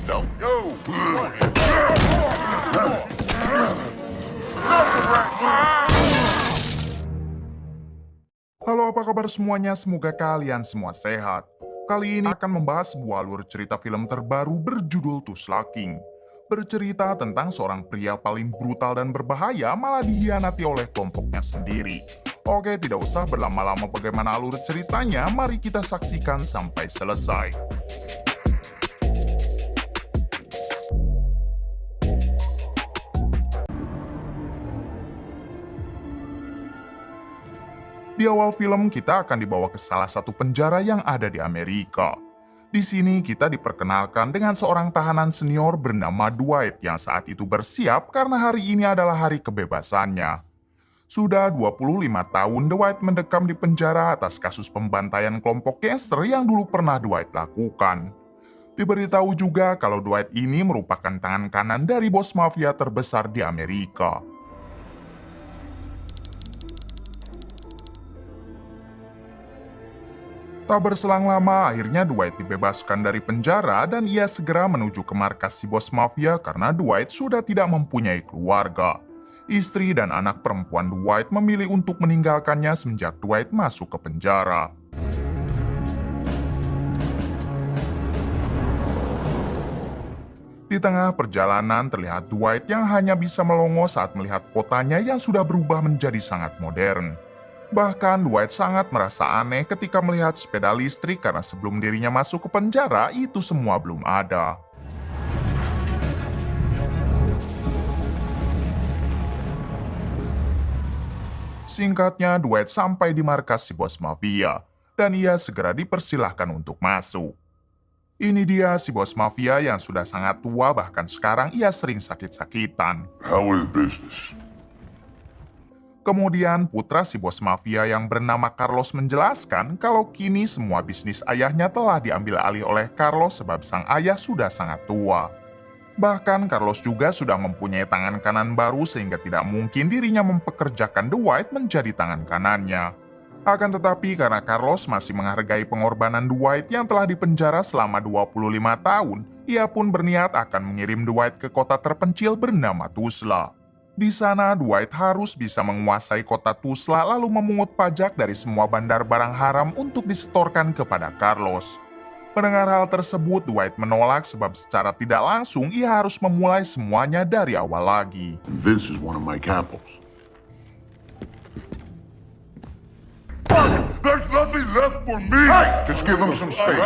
No. Yo. Halo, apa kabar semuanya? Semoga kalian semua sehat. Kali ini akan membahas sebuah alur cerita film terbaru berjudul Tulsa King. Bercerita tentang seorang pria paling brutal dan berbahaya malah dikhianati oleh kelompoknya sendiri. Oke, tidak usah berlama-lama bagaimana alur ceritanya, mari kita saksikan sampai selesai. Di awal film, kita akan dibawa ke salah satu penjara yang ada di Amerika. Di sini kita diperkenalkan dengan seorang tahanan senior bernama Dwight yang saat itu bersiap karena hari ini adalah hari kebebasannya. Sudah 25 tahun Dwight mendekam di penjara atas kasus pembantaian kelompok gangster yang dulu pernah Dwight lakukan. Diberitahu juga kalau Dwight ini merupakan tangan kanan dari bos mafia terbesar di Amerika. Tak berselang lama, akhirnya Dwight dibebaskan dari penjara dan ia segera menuju ke markas si bos mafia karena Dwight sudah tidak mempunyai keluarga. Istri dan anak perempuan Dwight memilih untuk meninggalkannya semenjak Dwight masuk ke penjara. Di tengah perjalanan terlihat Dwight yang hanya bisa melongo saat melihat kotanya yang sudah berubah menjadi sangat modern. Bahkan Dwight sangat merasa aneh ketika melihat sepeda listrik karena sebelum dirinya masuk ke penjara itu semua belum ada. Singkatnya, Dwight sampai di markas si bos mafia, dan ia segera dipersilahkan untuk masuk. Ini dia si bos mafia yang sudah sangat tua, bahkan sekarang ia sering sakit-sakitan. How is business? Kemudian putra si bos mafia yang bernama Carlos menjelaskan kalau kini semua bisnis ayahnya telah diambil alih oleh Carlos sebab sang ayah sudah sangat tua. Bahkan Carlos juga sudah mempunyai tangan kanan baru sehingga tidak mungkin dirinya mempekerjakan Dwight menjadi tangan kanannya. Akan tetapi karena Carlos masih menghargai pengorbanan Dwight yang telah dipenjara selama 25 tahun, ia pun berniat akan mengirim Dwight ke kota terpencil bernama Tulsa. Di sana, Dwight harus bisa menguasai kota Tulsa lalu memungut pajak dari semua bandar barang haram untuk disetorkan kepada Carlos. Mendengar hal tersebut, Dwight menolak sebab secara tidak langsung ia harus memulai semuanya dari awal lagi. Vince is one of my capos. There's nothing left for me. Just give him some space.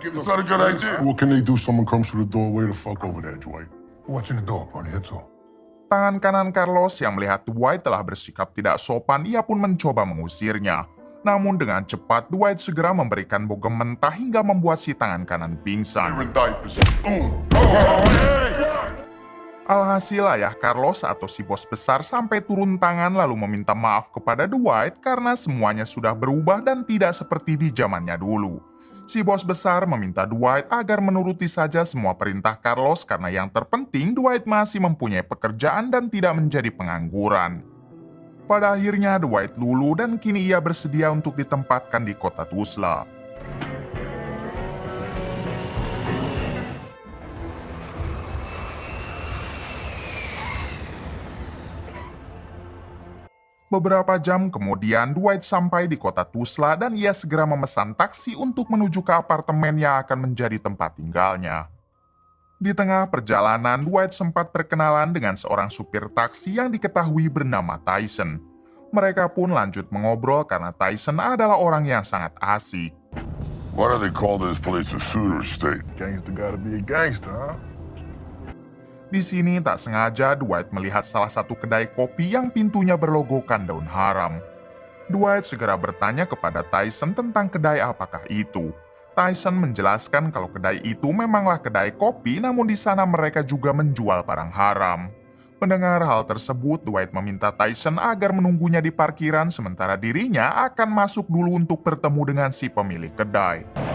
It's not a good idea. What can they do? Someone comes through the door. Way the fuck over there, Dwight. Watching the door, buddy. That's all. Tangan kanan Carlos yang melihat Dwight telah bersikap tidak sopan, ia pun mencoba mengusirnya. Namun dengan cepat, Dwight segera memberikan bogem mentah hingga membuat si tangan kanan pingsan. You're in diapers. Alhasil ayah Carlos atau si bos besar sampai turun tangan lalu meminta maaf kepada Dwight karena semuanya sudah berubah dan tidak seperti di zamannya dulu. Si bos besar meminta Dwight agar menuruti saja semua perintah Carlos karena yang terpenting Dwight masih mempunyai pekerjaan dan tidak menjadi pengangguran. Pada akhirnya Dwight luluh dan kini ia bersedia untuk ditempatkan di kota Tulsa. Beberapa jam kemudian, Dwight sampai di kota Tulsa dan ia segera memesan taksi untuk menuju ke apartemen yang akan menjadi tempat tinggalnya. Di tengah perjalanan, Dwight sempat berkenalan dengan seorang supir taksi yang diketahui bernama Tyson. Mereka pun lanjut mengobrol karena Tyson adalah orang yang sangat asik. Why do they call this place a shooter state? Gangster gotta be a gangster, huh? Di sini tak sengaja Dwight melihat salah satu kedai kopi yang pintunya berlogokan daun haram. Dwight segera bertanya kepada Tyson tentang kedai apakah itu. Tyson menjelaskan kalau kedai itu memanglah kedai kopi, namun di sana mereka juga menjual barang haram. Mendengar hal tersebut, Dwight meminta Tyson agar menunggunya di parkiran sementara dirinya akan masuk dulu untuk bertemu dengan si pemilik kedai.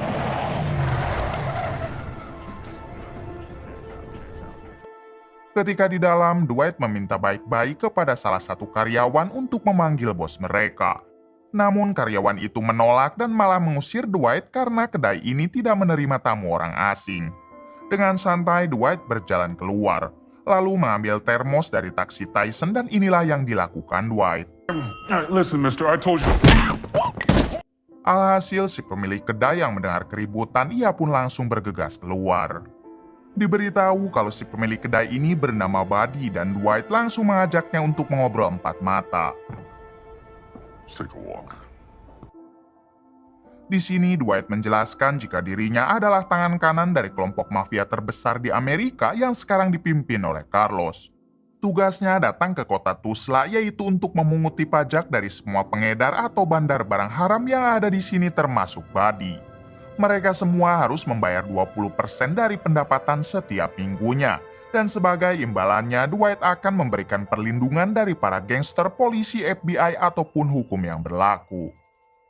Ketika di dalam, Dwight meminta baik-baik kepada salah satu karyawan untuk memanggil bos mereka. Namun karyawan itu menolak dan malah mengusir Dwight karena kedai ini tidak menerima tamu orang asing. Dengan santai, Dwight berjalan keluar, lalu mengambil termos dari taksi Tyson dan inilah yang dilakukan Dwight. Listen, mister, I told you. Alhasil, si pemilik kedai yang mendengar keributan, ia pun langsung bergegas keluar. Diberitahu kalau si pemilik kedai ini bernama Buddy dan Dwight langsung mengajaknya untuk mengobrol empat mata. Let's take a walk. Di sini Dwight menjelaskan jika dirinya adalah tangan kanan dari kelompok mafia terbesar di Amerika yang sekarang dipimpin oleh Carlos. Tugasnya datang ke kota Tuzla yaitu untuk memunguti pajak dari semua pengedar atau bandar barang haram yang ada di sini termasuk Buddy. Mereka semua harus membayar 20% dari pendapatan setiap minggunya. Dan sebagai imbalannya, Dwight akan memberikan perlindungan dari para gangster, polisi, FBI, ataupun hukum yang berlaku.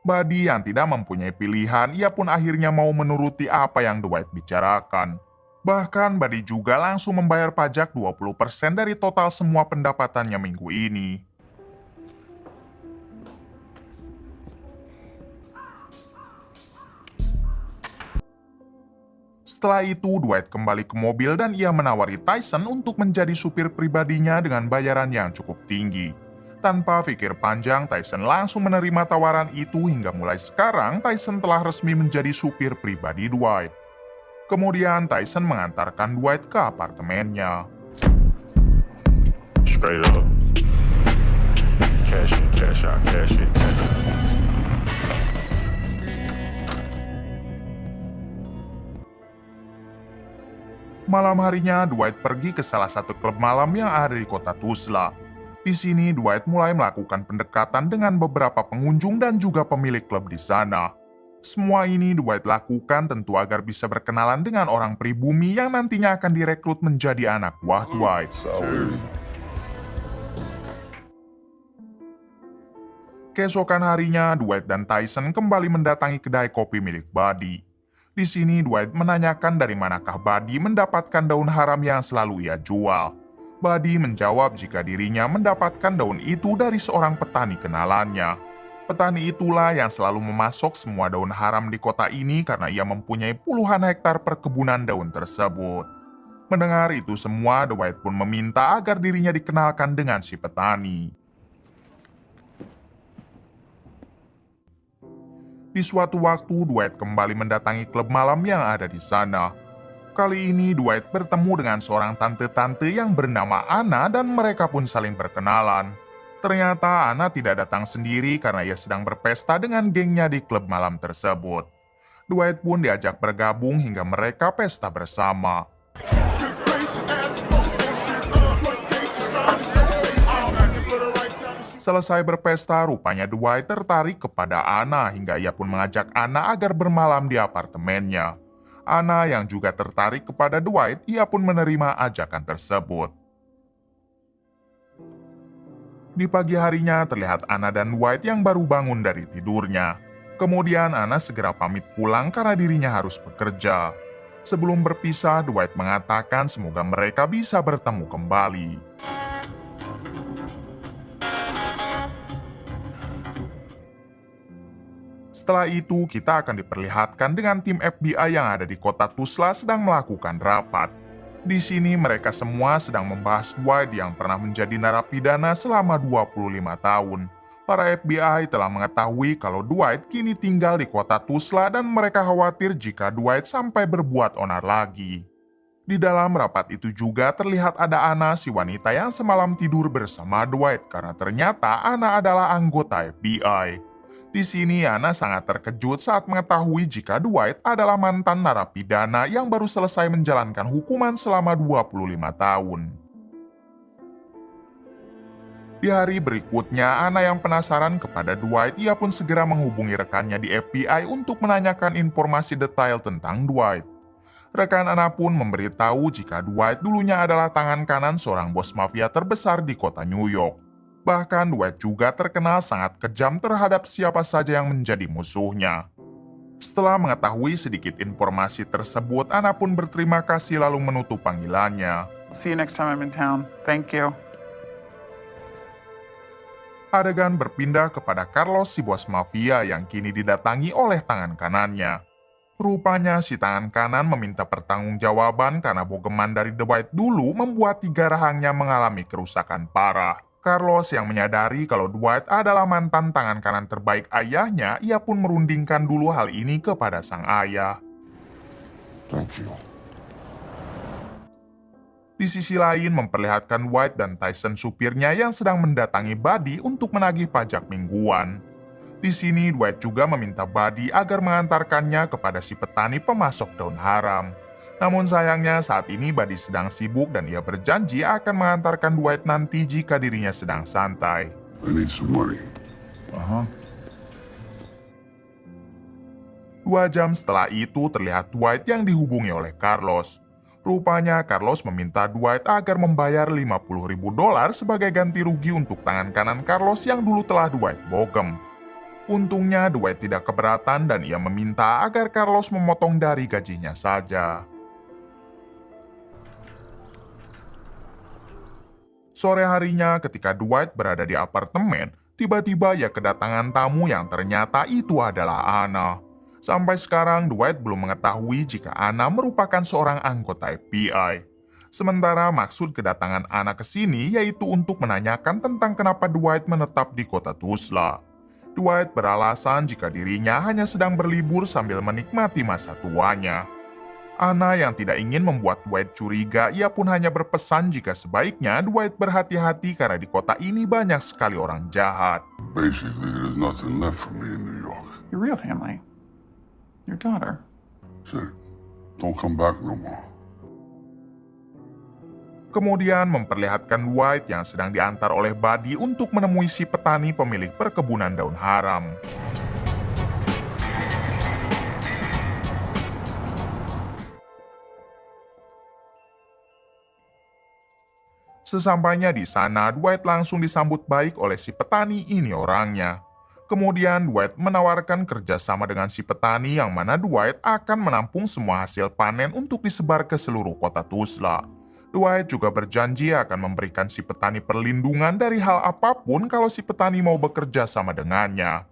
Buddy yang tidak mempunyai pilihan, ia pun akhirnya mau menuruti apa yang Dwight bicarakan. Bahkan Buddy juga langsung membayar pajak 20% dari total semua pendapatannya minggu ini. Setelah itu, Dwight kembali ke mobil dan ia menawari Tyson untuk menjadi supir pribadinya dengan bayaran yang cukup tinggi. Tanpa pikir panjang, Tyson langsung menerima tawaran itu hingga mulai sekarang Tyson telah resmi menjadi supir pribadi Dwight. Kemudian Tyson mengantarkan Dwight ke apartemennya. Straight up. Cash in, cash out, cash in, cash out. Malam harinya, Dwight pergi ke salah satu klub malam yang ada di kota Tuzla. Di sini, Dwight mulai melakukan pendekatan dengan beberapa pengunjung dan juga pemilik klub di sana. Semua ini Dwight lakukan tentu agar bisa berkenalan dengan orang pribumi yang nantinya akan direkrut menjadi anak buah Dwight. Keesokan harinya, Dwight dan Tyson kembali mendatangi kedai kopi milik Buddy. Di sini Dwight menanyakan dari manakah Buddy mendapatkan daun haram yang selalu ia jual. Buddy menjawab jika dirinya mendapatkan daun itu dari seorang petani kenalannya. Petani itulah yang selalu memasok semua daun haram di kota ini karena ia mempunyai puluhan hektar perkebunan daun tersebut. Mendengar itu semua, Dwight pun meminta agar dirinya dikenalkan dengan si petani. Di suatu waktu, Dwight kembali mendatangi klub malam yang ada di sana. Kali ini, Dwight bertemu dengan seorang tante-tante yang bernama Anna dan mereka pun saling berkenalan. Ternyata Anna tidak datang sendiri karena ia sedang berpesta dengan gengnya di klub malam tersebut. Dwight pun diajak bergabung hingga mereka pesta bersama. Selesai berpesta, rupanya Dwight tertarik kepada Anna hingga ia pun mengajak Anna agar bermalam di apartemennya. Anna yang juga tertarik kepada Dwight, ia pun menerima ajakan tersebut. Di pagi harinya terlihat Anna dan Dwight yang baru bangun dari tidurnya. Kemudian Anna segera pamit pulang karena dirinya harus bekerja. Sebelum berpisah, Dwight mengatakan semoga mereka bisa bertemu kembali. Setelah itu, kita akan diperlihatkan dengan tim FBI yang ada di kota Tuzla sedang melakukan rapat. Di sini mereka semua sedang membahas Dwight yang pernah menjadi narapidana selama 25 tahun. Para FBI telah mengetahui kalau Dwight kini tinggal di kota Tuzla dan mereka khawatir jika Dwight sampai berbuat onar lagi. Di dalam rapat itu juga terlihat ada Anna, si wanita yang semalam tidur bersama Dwight karena ternyata Anna adalah anggota FBI. Di sini Anna sangat terkejut saat mengetahui jika Dwight adalah mantan narapidana yang baru selesai menjalankan hukuman selama 25 tahun. Di hari berikutnya, Anna yang penasaran kepada Dwight, ia pun segera menghubungi rekannya di FBI untuk menanyakan informasi detail tentang Dwight. Rekan Anna pun memberitahu jika Dwight dulunya adalah tangan kanan seorang bos mafia terbesar di kota New York. Bahkan Dwight juga terkenal sangat kejam terhadap siapa saja yang menjadi musuhnya. Setelah mengetahui sedikit informasi tersebut, Anna pun berterima kasih lalu menutup panggilannya. See you next time I'm in town. Thank you. Adegan berpindah kepada Carlos, si bos mafia yang kini didatangi oleh tangan kanannya. Rupanya si tangan kanan meminta pertanggungjawaban karena bogeman dari Dwight dulu membuat 3 rahangnya mengalami kerusakan parah. Carlos yang menyadari kalau Dwight adalah mantan tangan kanan terbaik ayahnya, ia pun merundingkan dulu hal ini kepada sang ayah. Thank you. Di sisi lain memperlihatkan Dwight dan Tyson supirnya yang sedang mendatangi Buddy untuk menagih pajak mingguan. Di sini Dwight juga meminta Buddy agar mengantarkannya kepada si petani pemasok daun haram. Namun sayangnya saat ini Buddy sedang sibuk dan ia berjanji akan mengantarkan Dwight nanti jika dirinya sedang santai. I need some money. 2 jam setelah itu terlihat Dwight yang dihubungi oleh Carlos. Rupanya Carlos meminta Dwight agar membayar $50.000 sebagai ganti rugi untuk tangan kanan Carlos yang dulu telah Dwight bogem. Untungnya Dwight tidak keberatan dan ia meminta agar Carlos memotong dari gajinya saja. Sore harinya ketika Dwight berada di apartemen, tiba-tiba ia kedatangan tamu yang ternyata itu adalah Anna. Sampai sekarang Dwight belum mengetahui jika Anna merupakan seorang anggota FBI. Sementara maksud kedatangan Anna ke sini yaitu untuk menanyakan tentang kenapa Dwight menetap di kota Tulsa. Dwight beralasan jika dirinya hanya sedang berlibur sambil menikmati masa tuanya. Anna yang tidak ingin membuat Dwight curiga, ia pun hanya berpesan jika sebaiknya Dwight berhati-hati karena di kota ini banyak sekali orang jahat. Basically, there's nothing left for me in New York. Your real family. Your daughter. Said, don't come back no more. Kemudian memperlihatkan Dwight yang sedang diantar oleh Buddy untuk menemui si petani pemilik perkebunan daun haram. Sesampainya di sana, Dwight langsung disambut baik oleh si petani ini orangnya. Kemudian Dwight menawarkan kerjasama dengan si petani yang mana Dwight akan menampung semua hasil panen untuk disebar ke seluruh kota Tulsa. Dwight juga berjanji akan memberikan si petani perlindungan dari hal apapun kalau si petani mau bekerja sama dengannya.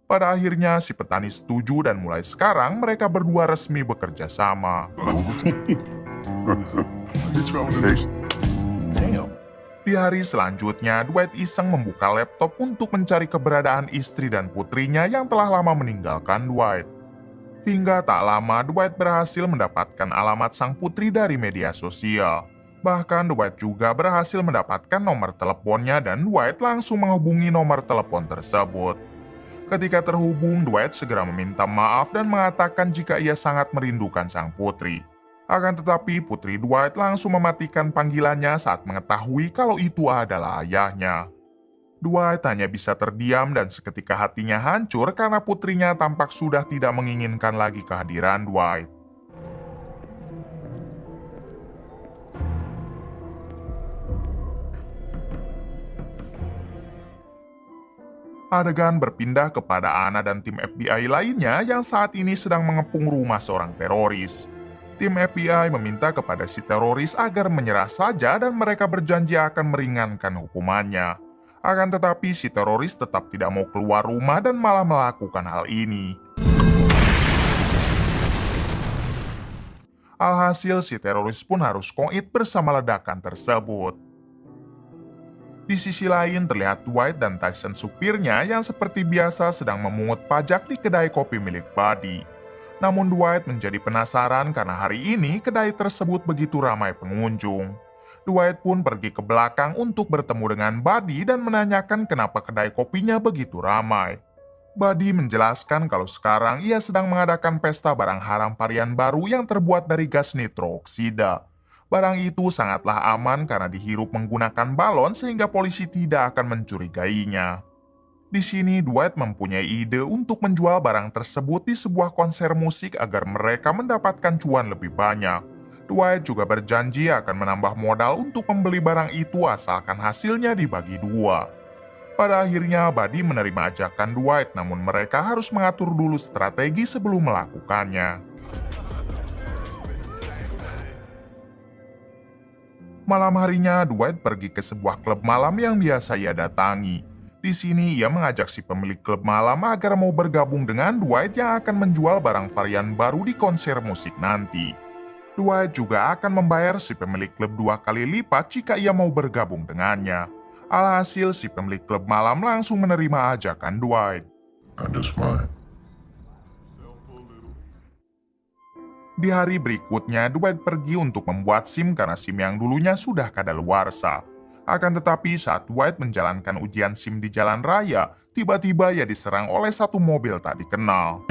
Pada akhirnya si petani setuju dan mulai sekarang mereka berdua resmi bekerja sama. Di hari selanjutnya, Dwight iseng membuka laptop untuk mencari keberadaan istri dan putrinya yang telah lama meninggalkan Dwight. Hingga tak lama, Dwight berhasil mendapatkan alamat sang putri dari media sosial. Bahkan Dwight juga berhasil mendapatkan nomor teleponnya dan Dwight langsung menghubungi nomor telepon tersebut. Ketika terhubung, Dwight segera meminta maaf dan mengatakan jika ia sangat merindukan sang putri. Akan tetapi putri Dwight langsung mematikan panggilannya saat mengetahui kalau itu adalah ayahnya. Dwight hanya bisa terdiam dan seketika hatinya hancur karena putrinya tampak sudah tidak menginginkan lagi kehadiran Dwight. Adegan berpindah kepada Anna dan tim FBI lainnya yang saat ini sedang mengepung rumah seorang teroris. Tim FBI meminta kepada si teroris agar menyerah saja dan mereka berjanji akan meringankan hukumannya. Akan tetapi si teroris tetap tidak mau keluar rumah dan malah melakukan hal ini. Alhasil si teroris pun harus koit bersama ledakan tersebut. Di sisi lain terlihat Dwight dan Tyson supirnya yang seperti biasa sedang memungut pajak di kedai kopi milik Buddy. Namun Dwight menjadi penasaran karena hari ini kedai tersebut begitu ramai pengunjung. Dwight pun pergi ke belakang untuk bertemu dengan Buddy dan menanyakan kenapa kedai kopinya begitu ramai. Buddy menjelaskan kalau sekarang ia sedang mengadakan pesta barang haram varian baru yang terbuat dari gas nitrooksida. Barang itu sangatlah aman karena dihirup menggunakan balon sehingga polisi tidak akan mencurigainya. Di sini Dwight mempunyai ide untuk menjual barang tersebut di sebuah konser musik agar mereka mendapatkan cuan lebih banyak. Dwight juga berjanji akan menambah modal untuk membeli barang itu asalkan hasilnya dibagi dua. Pada akhirnya Buddy menerima ajakan Dwight, namun mereka harus mengatur dulu strategi sebelum melakukannya. Malam harinya, Dwight pergi ke sebuah klub malam yang biasa ia datangi. Di sini ia mengajak si pemilik klub malam agar mau bergabung dengan Dwight yang akan menjual barang varian baru di konser musik nanti. Dwight juga akan membayar si pemilik klub 2 kali lipat jika ia mau bergabung dengannya. Alhasil si pemilik klub malam langsung menerima ajakan Dwight. That's mine. Di hari berikutnya, Dwight pergi untuk membuat SIM karena SIM yang dulunya sudah kadaluarsa. Akan tetapi saat Dwight menjalankan ujian SIM di jalan raya, tiba-tiba ia diserang oleh satu mobil tak dikenal.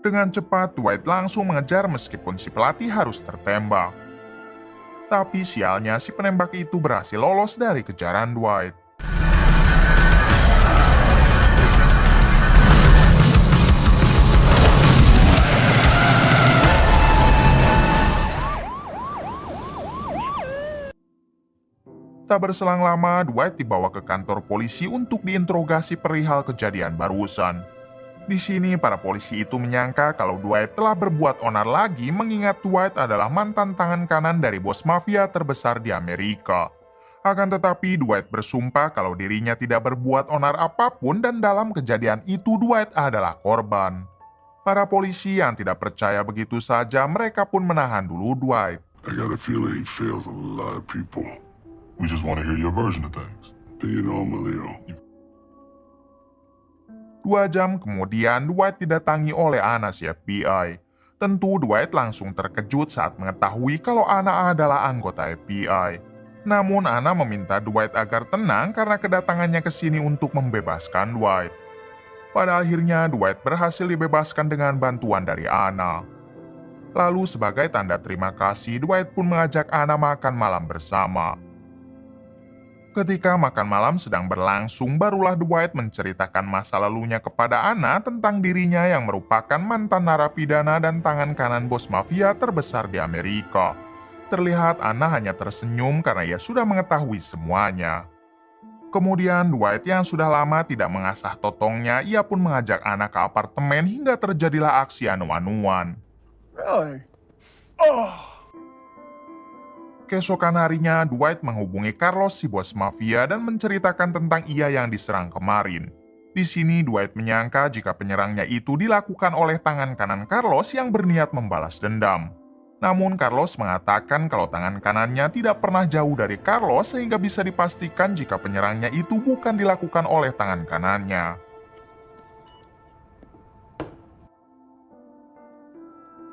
Dengan cepat, Dwight langsung mengejar meskipun si pelatih harus tertembak. Tapi sialnya si penembak itu berhasil lolos dari kejaran Dwight. Tak berselang lama, Dwight dibawa ke kantor polisi untuk diinterogasi perihal kejadian barusan. Di sini, para polisi itu menyangka kalau Dwight telah berbuat onar lagi mengingat Dwight adalah mantan tangan kanan dari bos mafia terbesar di Amerika. Akan tetapi, Dwight bersumpah kalau dirinya tidak berbuat onar apapun dan dalam kejadian itu Dwight adalah korban. Para polisi yang tidak percaya begitu saja, mereka pun menahan dulu Dwight. I got a feeling he fails a lot of people. We just want to hear your version of things. You know I'm a Leo. 2 jam kemudian, Dwight didatangi oleh Anna si FBI. Tentu Dwight langsung terkejut saat mengetahui kalau Anna adalah anggota FBI. Namun Anna meminta Dwight agar tenang karena kedatangannya ke sini untuk membebaskan Dwight. Pada akhirnya, Dwight berhasil dibebaskan dengan bantuan dari Anna. Lalu sebagai tanda terima kasih, Dwight pun mengajak Anna makan malam bersama. Ketika makan malam sedang berlangsung, barulah Dwight menceritakan masa lalunya kepada Anna tentang dirinya yang merupakan mantan narapidana dan tangan kanan bos mafia terbesar di Amerika. Terlihat Anna hanya tersenyum karena ia sudah mengetahui semuanya. Kemudian Dwight yang sudah lama tidak mengasah totongnya, ia pun mengajak Anna ke apartemen hingga terjadilah aksi anu-anuan. Really? Keesokan harinya, Dwight menghubungi Carlos si bos mafia dan menceritakan tentang ia yang diserang kemarin. Di sini, Dwight menyangka jika penyerangnya itu dilakukan oleh tangan kanan Carlos yang berniat membalas dendam. Namun, Carlos mengatakan kalau tangan kanannya tidak pernah jauh dari Carlos sehingga bisa dipastikan jika penyerangnya itu bukan dilakukan oleh tangan kanannya.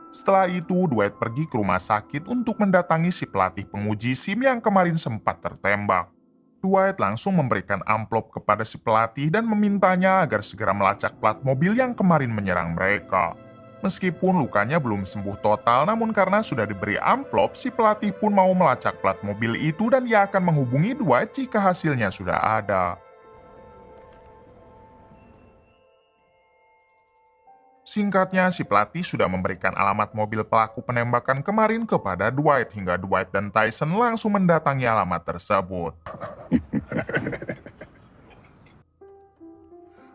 Setelah itu, Dwight pergi ke rumah sakit untuk mendatangi si pelatih penguji SIM yang kemarin sempat tertembak. Dwight langsung memberikan amplop kepada si pelatih dan memintanya agar segera melacak plat mobil yang kemarin menyerang mereka. Meskipun lukanya belum sembuh total, namun karena sudah diberi amplop, si pelatih pun mau melacak plat mobil itu dan ia akan menghubungi Dwight jika hasilnya sudah ada. Singkatnya, si pelatih sudah memberikan alamat mobil pelaku penembakan kemarin kepada Dwight hingga Dwight dan Tyson langsung mendatangi alamat tersebut.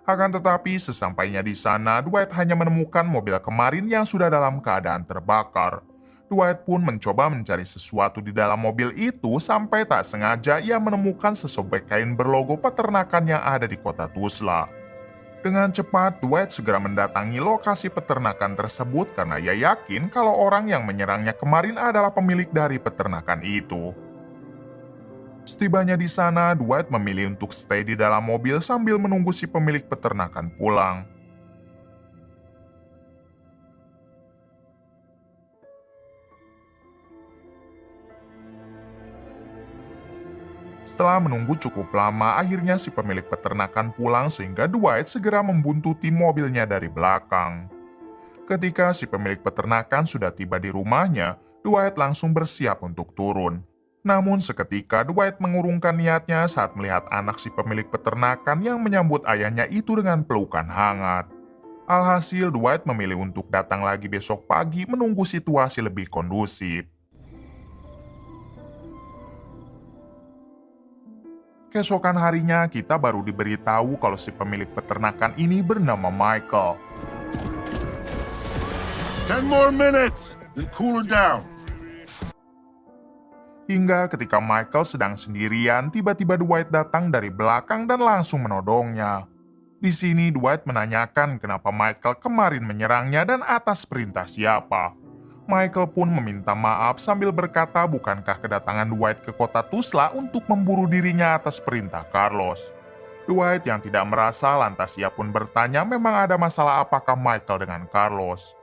Akan tetapi, sesampainya di sana, Dwight hanya menemukan mobil kemarin yang sudah dalam keadaan terbakar. Dwight pun mencoba mencari sesuatu di dalam mobil itu sampai tak sengaja ia menemukan sesobek kain berlogo peternakan yang ada di kota Tuzla. Dengan cepat, Dwight segera mendatangi lokasi peternakan tersebut karena ia yakin kalau orang yang menyerangnya kemarin adalah pemilik dari peternakan itu. Setibanya di sana, Dwight memilih untuk stay di dalam mobil sambil menunggu si pemilik peternakan pulang. Setelah menunggu cukup lama, akhirnya si pemilik peternakan pulang sehingga Dwight segera membuntuti mobilnya dari belakang. Ketika si pemilik peternakan sudah tiba di rumahnya, Dwight langsung bersiap untuk turun. Namun seketika Dwight mengurungkan niatnya saat melihat anak si pemilik peternakan yang menyambut ayahnya itu dengan pelukan hangat. Alhasil Dwight memilih untuk datang lagi besok pagi menunggu situasi lebih kondusif. Keesokan harinya, kita baru diberitahu kalau si pemilik peternakan ini bernama Michael. 10 more minutes, then cool her down. Hingga ketika Michael sedang sendirian, tiba-tiba Dwight datang dari belakang dan langsung menodongnya. Di sini Dwight menanyakan kenapa Michael kemarin menyerangnya dan atas perintah siapa. Michael pun meminta maaf sambil berkata bukankah kedatangan Dwight ke kota Tuzla untuk memburu dirinya atas perintah Carlos. Dwight yang tidak merasa lantas ia pun bertanya memang ada masalah apakah Michael dengan Carlos.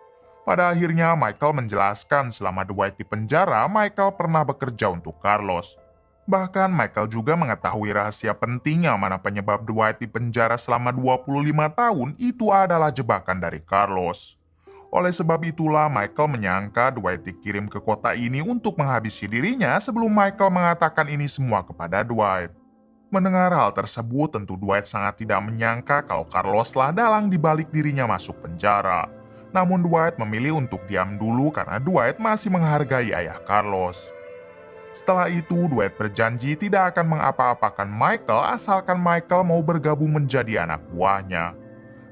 Pada akhirnya Michael menjelaskan selama Dwight di penjara, Michael pernah bekerja untuk Carlos. Bahkan Michael juga mengetahui rahasia penting yang mana penyebab Dwight di penjara selama 25 tahun itu adalah jebakan dari Carlos. Oleh sebab itulah Michael menyangka Dwight dikirim ke kota ini untuk menghabisi dirinya sebelum Michael mengatakan ini semua kepada Dwight. Mendengar hal tersebut tentu Dwight sangat tidak menyangka kalau Carlos lah dalang dibalik dirinya masuk penjara. Namun Dwight memilih untuk diam dulu karena Dwight masih menghargai ayah Carlos. Setelah itu, Dwight berjanji tidak akan mengapa-apakan Michael asalkan Michael mau bergabung menjadi anak buahnya.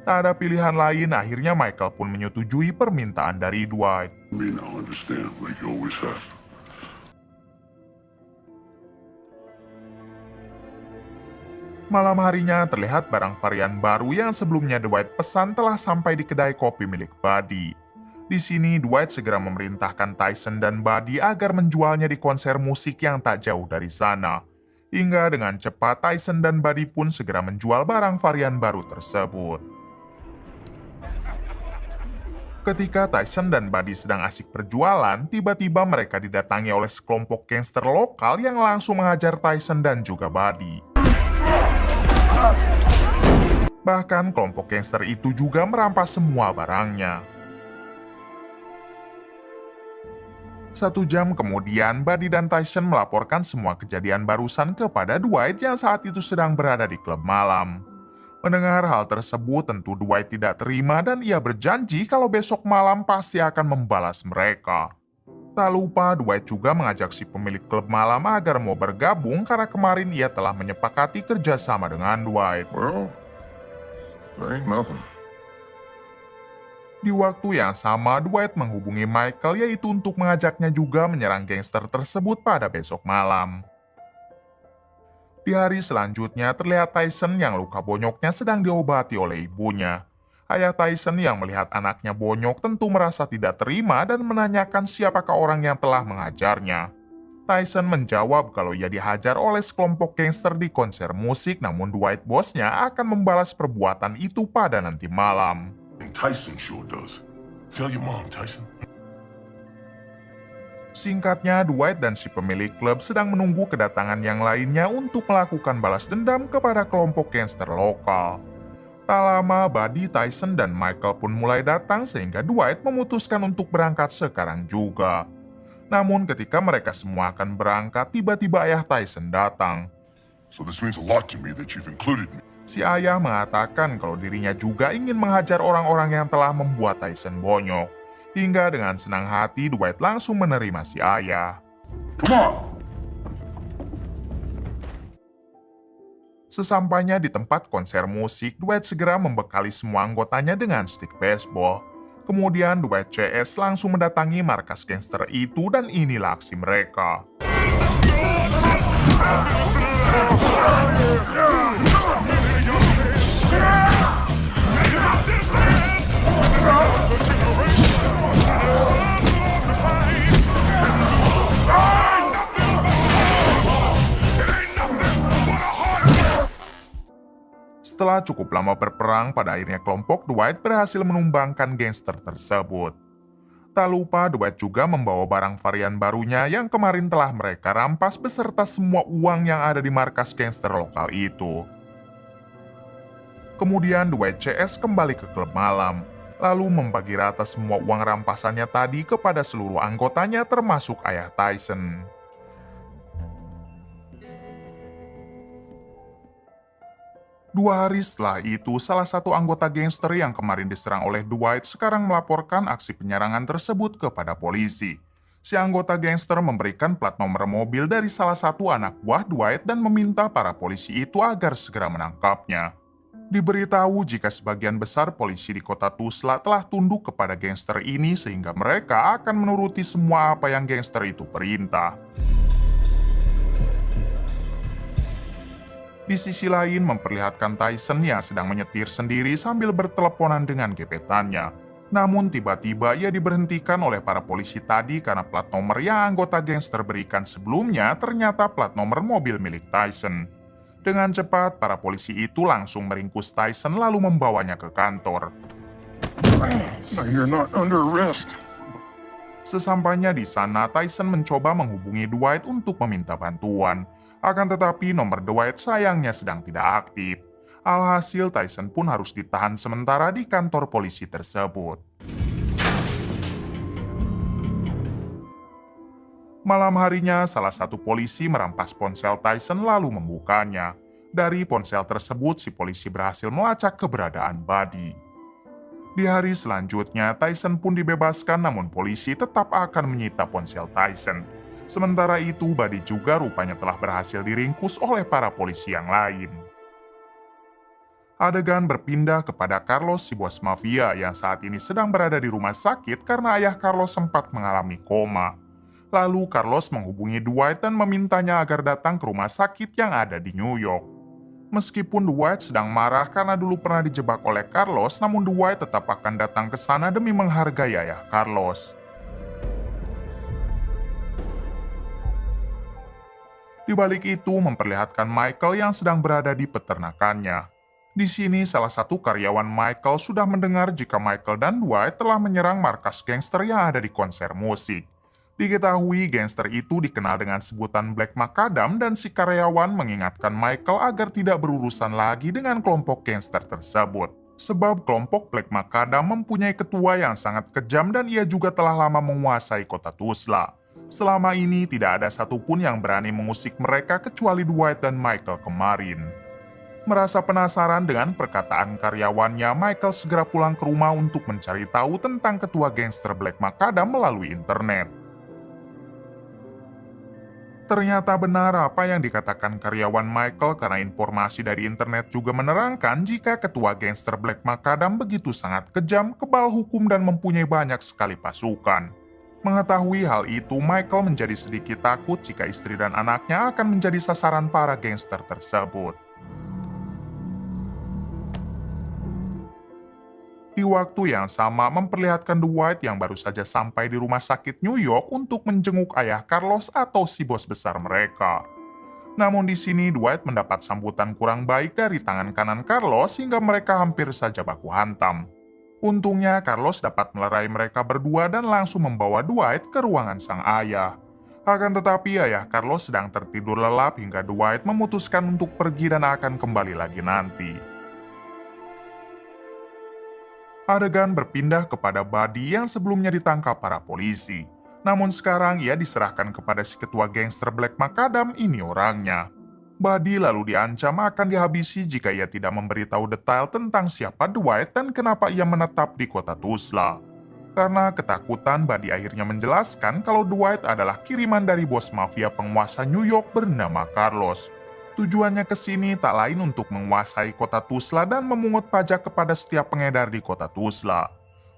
Tak ada pilihan lain, akhirnya Michael pun menyetujui permintaan dari Dwight. I mean, I'll understand like you always have. Malam harinya terlihat barang varian baru yang sebelumnya Dwight pesan telah sampai di kedai kopi milik Buddy. Di sini Dwight segera memerintahkan Tyson dan Buddy agar menjualnya di konser musik yang tak jauh dari sana. Hingga dengan cepat Tyson dan Buddy pun segera menjual barang varian baru tersebut. Ketika Tyson dan Buddy sedang asik berjualan, tiba-tiba mereka didatangi oleh sekelompok gangster lokal yang langsung mengajar Tyson dan juga Buddy. Bahkan kelompok gangster itu juga merampas semua barangnya. 1 jam kemudian, Buddy dan Tyson melaporkan semua kejadian barusan kepada Dwight yang saat itu sedang berada di klub malam. Mendengar hal tersebut, tentu Dwight tidak terima dan ia berjanji kalau besok malam pasti akan membalas mereka. Tak lupa, Dwight juga mengajak si pemilik klub malam agar mau bergabung karena kemarin ia telah menyepakati kerjasama dengan Dwight. Well, there ain't nothing. Di waktu yang sama, Dwight menghubungi Michael yaitu untuk mengajaknya juga menyerang gangster tersebut pada besok malam. Di hari selanjutnya, terlihat Tyson yang luka bonyoknya sedang diobati oleh ibunya. Ayah Tyson yang melihat anaknya bonyok tentu merasa tidak terima dan menanyakan siapakah orang yang telah mengajarnya. Tyson menjawab kalau ia dihajar oleh sekelompok gangster di konser musik, namun Dwight bosnya akan membalas perbuatan itu pada nanti malam. And Tyson sure does. Tell your mom, Tyson. Singkatnya, Dwight dan si pemilik klub sedang menunggu kedatangan yang lainnya untuk melakukan balas dendam kepada kelompok gangster lokal. Tak lama, Buddy, Tyson, dan Michael pun mulai datang sehingga Dwight memutuskan untuk berangkat sekarang juga. Namun ketika mereka semua akan berangkat, tiba-tiba ayah Tyson datang. So this means a lot to me that you've included me. Si ayah mengatakan kalau dirinya juga ingin menghajar orang-orang yang telah membuat Tyson bonyok. Hingga dengan senang hati, Dwight langsung menerima si ayah. Come on! Sesampainya di tempat konser musik, Dwight segera membekali semua anggotanya dengan stick baseball. Kemudian Dwight CS langsung mendatangi markas gangster itu dan inilah aksi mereka. Setelah cukup lama berperang, pada akhirnya kelompok Dwight berhasil menumbangkan gangster tersebut. Tak lupa Dwight juga membawa barang varian barunya yang kemarin telah mereka rampas beserta semua uang yang ada di markas gangster lokal itu. Kemudian Dwight CS kembali ke klub malam, lalu membagi rata semua uang rampasannya tadi kepada seluruh anggotanya termasuk ayah Tyson. Dua hari setelah itu, salah satu anggota gangster yang kemarin diserang oleh Dwight sekarang melaporkan aksi penyerangan tersebut kepada polisi. Si anggota gangster memberikan plat nomor mobil dari salah satu anak buah Dwight dan meminta para polisi itu agar segera menangkapnya. Diberitahu jika sebagian besar polisi di kota Tuzla telah tunduk kepada gangster ini sehingga mereka akan menuruti semua apa yang gangster itu perintah. Di sisi lain memperlihatkan Tyson yang sedang menyetir sendiri sambil berteleponan dengan gebetannya. Namun tiba-tiba ia diberhentikan oleh para polisi tadi karena plat nomor yang anggota gangster berikan sebelumnya ternyata plat nomor mobil milik Tyson. Dengan cepat, para polisi itu langsung meringkus Tyson lalu membawanya ke kantor. No, you're not under arrest. Sesampainya di sana, Tyson mencoba menghubungi Dwight untuk meminta bantuan. Akan tetapi nomor Dwight sayangnya sedang tidak aktif. Alhasil Tyson pun harus ditahan sementara di kantor polisi tersebut. Malam harinya, salah satu polisi merampas ponsel Tyson lalu membukanya. Dari ponsel tersebut, si polisi berhasil melacak keberadaan Buddy. Di hari selanjutnya, Tyson pun dibebaskan namun polisi tetap akan menyita ponsel Tyson. Sementara itu, Buddy juga rupanya telah berhasil diringkus oleh para polisi yang lain. Adegan berpindah kepada Carlos, si bos mafia yang saat ini sedang berada di rumah sakit karena ayah Carlos sempat mengalami koma. Lalu Carlos menghubungi Dwight dan memintanya agar datang ke rumah sakit yang ada di New York. Meskipun Dwight sedang marah karena dulu pernah dijebak oleh Carlos, namun Dwight tetap akan datang ke sana demi menghargai ayah Carlos. Di balik itu memperlihatkan Michael yang sedang berada di peternakannya. Di sini salah satu karyawan Michael sudah mendengar jika Michael dan Dwight telah menyerang markas gangster yang ada di konser musik. Diketahui gangster itu dikenal dengan sebutan Black Macadam dan si karyawan mengingatkan Michael agar tidak berurusan lagi dengan kelompok gangster tersebut. Sebab kelompok Black Macadam mempunyai ketua yang sangat kejam dan ia juga telah lama menguasai kota Tulsa. Selama ini tidak ada satupun yang berani mengusik mereka kecuali Dwight dan Michael kemarin. Merasa penasaran dengan perkataan karyawannya, Michael segera pulang ke rumah untuk mencari tahu tentang ketua gangster Black Macadam melalui internet. Ternyata benar apa yang dikatakan karyawan Michael karena informasi dari internet juga menerangkan jika ketua gangster Black Macadam begitu sangat kejam, kebal hukum dan mempunyai banyak sekali pasukan. Mengetahui hal itu, Michael menjadi sedikit takut jika istri dan anaknya akan menjadi sasaran para gangster tersebut. Di waktu yang sama memperlihatkan Dwight yang baru saja sampai di rumah sakit New York untuk menjenguk ayah Carlos atau si bos besar mereka. Namun di sini Dwight mendapat sambutan kurang baik dari tangan kanan Carlos hingga mereka hampir saja baku hantam. Untungnya Carlos dapat melerai mereka berdua dan langsung membawa Dwight ke ruangan sang ayah. Akan tetapi ayah Carlos sedang tertidur lelap hingga Dwight memutuskan untuk pergi dan akan kembali lagi nanti. Adegan berpindah kepada Buddy yang sebelumnya ditangkap para polisi. Namun sekarang ia diserahkan kepada si ketua gangster Black Macadam, ini orangnya. Buddy lalu diancam akan dihabisi jika ia tidak memberitahu detail tentang siapa Dwight dan kenapa ia menetap di kota Tulsa. Karena ketakutan, Buddy akhirnya menjelaskan kalau Dwight adalah kiriman dari bos mafia penguasa New York bernama Carlos. Tujuannya ke sini tak lain untuk menguasai kota Tulsa dan memungut pajak kepada setiap pengedar di kota Tulsa.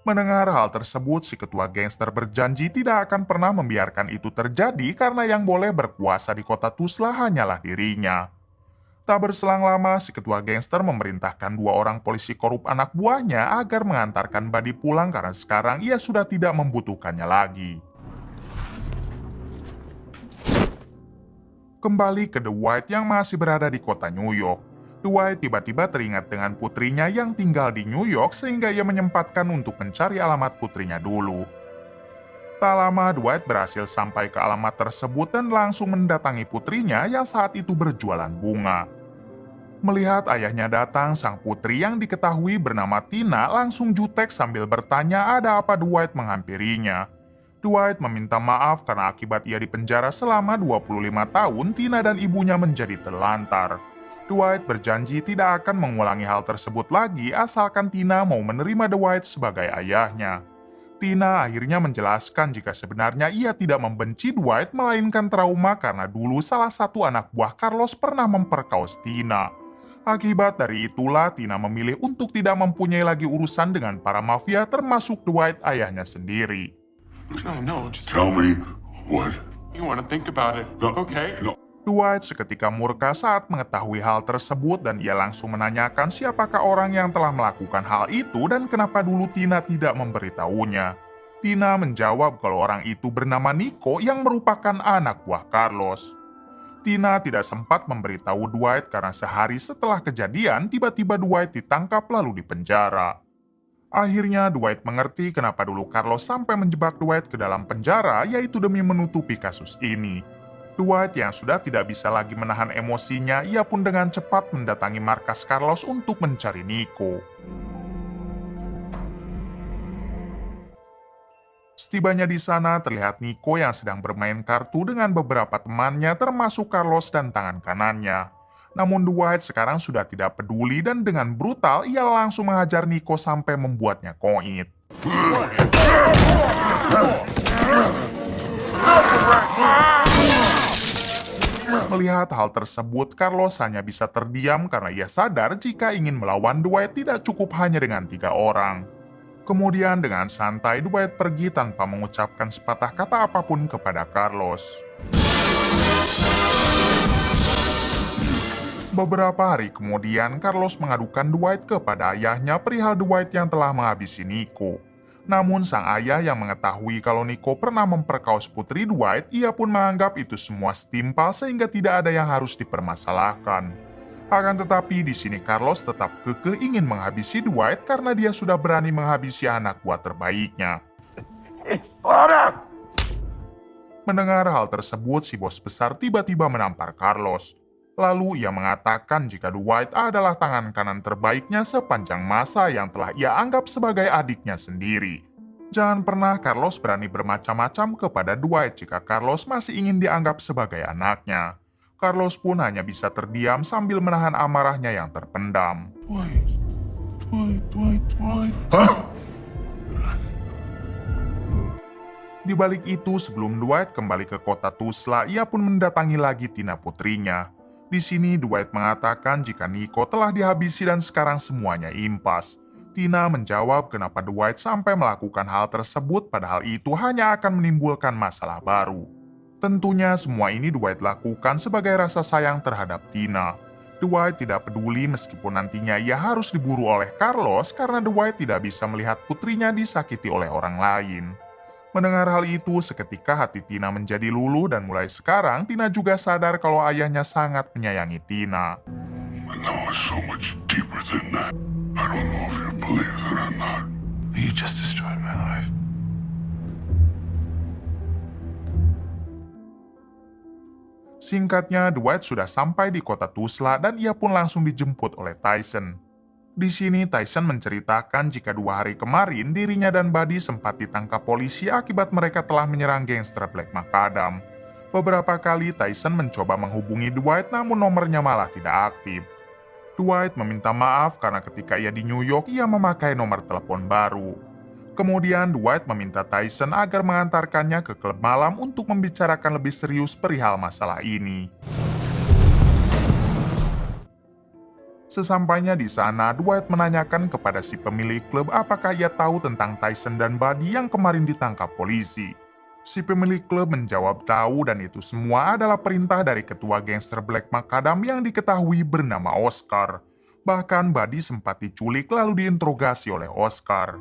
Mendengar hal tersebut, si ketua gangster berjanji tidak akan pernah membiarkan itu terjadi karena yang boleh berkuasa di kota Tulsa hanyalah dirinya. Tak berselang lama, si ketua gangster memerintahkan 2 orang polisi korup anak buahnya agar mengantarkan Buddy pulang karena sekarang ia sudah tidak membutuhkannya lagi. Kembali ke Dwight yang masih berada di kota New York. Dwight tiba-tiba teringat dengan putrinya yang tinggal di New York sehingga ia menyempatkan untuk mencari alamat putrinya dulu. Tak lama Dwight berhasil sampai ke alamat tersebut dan langsung mendatangi putrinya yang saat itu berjualan bunga. Melihat ayahnya datang, sang putri yang diketahui bernama Tina langsung jutek sambil bertanya ada apa Dwight menghampirinya. Dwight meminta maaf karena akibat ia dipenjara selama 25 tahun, Tina dan ibunya menjadi terlantar. Dwight berjanji tidak akan mengulangi hal tersebut lagi asalkan Tina mau menerima Dwight sebagai ayahnya. Tina akhirnya menjelaskan jika sebenarnya ia tidak membenci Dwight melainkan trauma karena dulu salah satu anak buah Carlos pernah memperkaos Tina. Akibat dari itulah Tina memilih untuk tidak mempunyai lagi urusan dengan para mafia termasuk Dwight ayahnya sendiri. No, just Tell me what? you want to think about it. No, Okay. No. Dwight seketika murka saat mengetahui hal tersebut dan ia langsung menanyakan siapakah orang yang telah melakukan hal itu dan kenapa dulu Tina tidak memberitahunya. Tina menjawab kalau orang itu bernama Nico yang merupakan anak buah Carlos. Tina tidak sempat memberitahu Dwight karena sehari setelah kejadian tiba-tiba Dwight ditangkap lalu dipenjara. Akhirnya Dwight mengerti kenapa dulu Carlos sampai menjebak Dwight ke dalam penjara, yaitu demi menutupi kasus ini. Dwight yang sudah tidak bisa lagi menahan emosinya, ia pun dengan cepat mendatangi markas Carlos untuk mencari Nico. Setibanya di sana, terlihat Nico yang sedang bermain kartu dengan beberapa temannya termasuk Carlos dan tangan kanannya. Namun Dwight sekarang sudah tidak peduli dan dengan brutal ia langsung menghajar Nico sampai membuatnya koit. Melihat hal tersebut, Carlos hanya bisa terdiam karena ia sadar jika ingin melawan Dwight tidak cukup hanya dengan 3 orang. Kemudian dengan santai Dwight pergi tanpa mengucapkan sepatah kata apapun kepada Carlos. Beberapa hari kemudian, Carlos mengadukan Dwight kepada ayahnya perihal Dwight yang telah menghabisi Nico. Namun sang ayah yang mengetahui kalau Nico pernah memperkaos putri Dwight, ia pun menganggap itu semua setimpal sehingga tidak ada yang harus dipermasalahkan. Akan tetapi di sini Carlos tetap kekeh ingin menghabisi Dwight karena dia sudah berani menghabisi anak buah terbaiknya. Mendengar hal tersebut, si bos besar tiba-tiba menampar Carlos. Lalu ia mengatakan jika Dwight adalah tangan kanan terbaiknya sepanjang masa yang telah ia anggap sebagai adiknya sendiri. Jangan pernah Carlos berani bermacam-macam kepada Dwight jika Carlos masih ingin dianggap sebagai anaknya. Carlos pun hanya bisa terdiam sambil menahan amarahnya yang terpendam. Di balik itu, sebelum Dwight kembali ke kota Tulsa, ia pun mendatangi lagi Tina putrinya. Di sini Dwight mengatakan jika Nico telah dihabisi dan sekarang semuanya impas. Tina menjawab kenapa Dwight sampai melakukan hal tersebut padahal itu hanya akan menimbulkan masalah baru. Tentunya semua ini Dwight lakukan sebagai rasa sayang terhadap Tina. Dwight tidak peduli meskipun nantinya ia harus diburu oleh Carlos karena Dwight tidak bisa melihat putrinya disakiti oleh orang lain. Mendengar hal itu, seketika hati Tina menjadi luluh dan mulai sekarang Tina juga sadar kalau ayahnya sangat menyayangi Tina. But now it's so much deeper than that. I don't know if you believe that or not. You just destroyed my life. Singkatnya, Dwight sudah sampai di kota Tulsa dan ia pun langsung dijemput oleh Tyson. Di sini Tyson menceritakan jika 2 hari kemarin dirinya dan Buddy sempat ditangkap polisi akibat mereka telah menyerang gangster Black Macadam. Beberapa kali Tyson mencoba menghubungi Dwight namun nomornya malah tidak aktif. Dwight meminta maaf karena ketika ia di New York ia memakai nomor telepon baru. Kemudian Dwight meminta Tyson agar mengantarkannya ke klub malam untuk membicarakan lebih serius perihal masalah ini. Sesampainya di sana, Dwight menanyakan kepada si pemilik klub apakah ia tahu tentang Tyson dan Buddy yang kemarin ditangkap polisi. Si pemilik klub menjawab tahu dan itu semua adalah perintah dari ketua gangster Black Macadam yang diketahui bernama Oscar. Bahkan Buddy sempat diculik lalu diinterogasi oleh Oscar.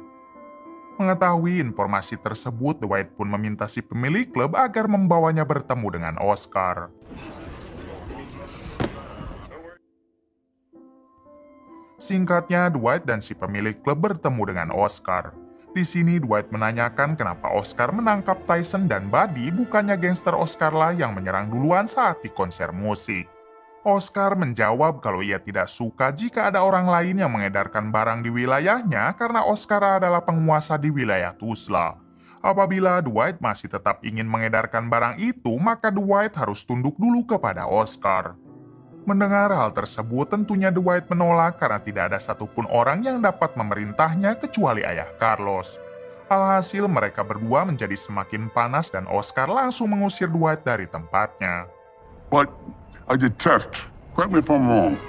Mengetahui informasi tersebut, Dwight pun meminta si pemilik klub agar membawanya bertemu dengan Oscar. Singkatnya, Dwight dan si pemilik klub bertemu dengan Oscar. Di sini Dwight menanyakan kenapa Oscar menangkap Tyson dan Buddy, bukannya gangster Oscar lah yang menyerang duluan saat di konser musik. Oscar menjawab kalau ia tidak suka jika ada orang lain yang mengedarkan barang di wilayahnya karena Oscar adalah penguasa di wilayah Tulsa. Apabila Dwight masih tetap ingin mengedarkan barang itu, maka Dwight harus tunduk dulu kepada Oscar. Mendengar hal tersebut, tentunya Dwight menolak karena tidak ada satupun orang yang dapat memerintahnya kecuali ayah Carlos. Alhasil mereka berdua menjadi semakin panas dan Oscar langsung mengusir Dwight dari tempatnya. But I detect, correct me if I'm wrong,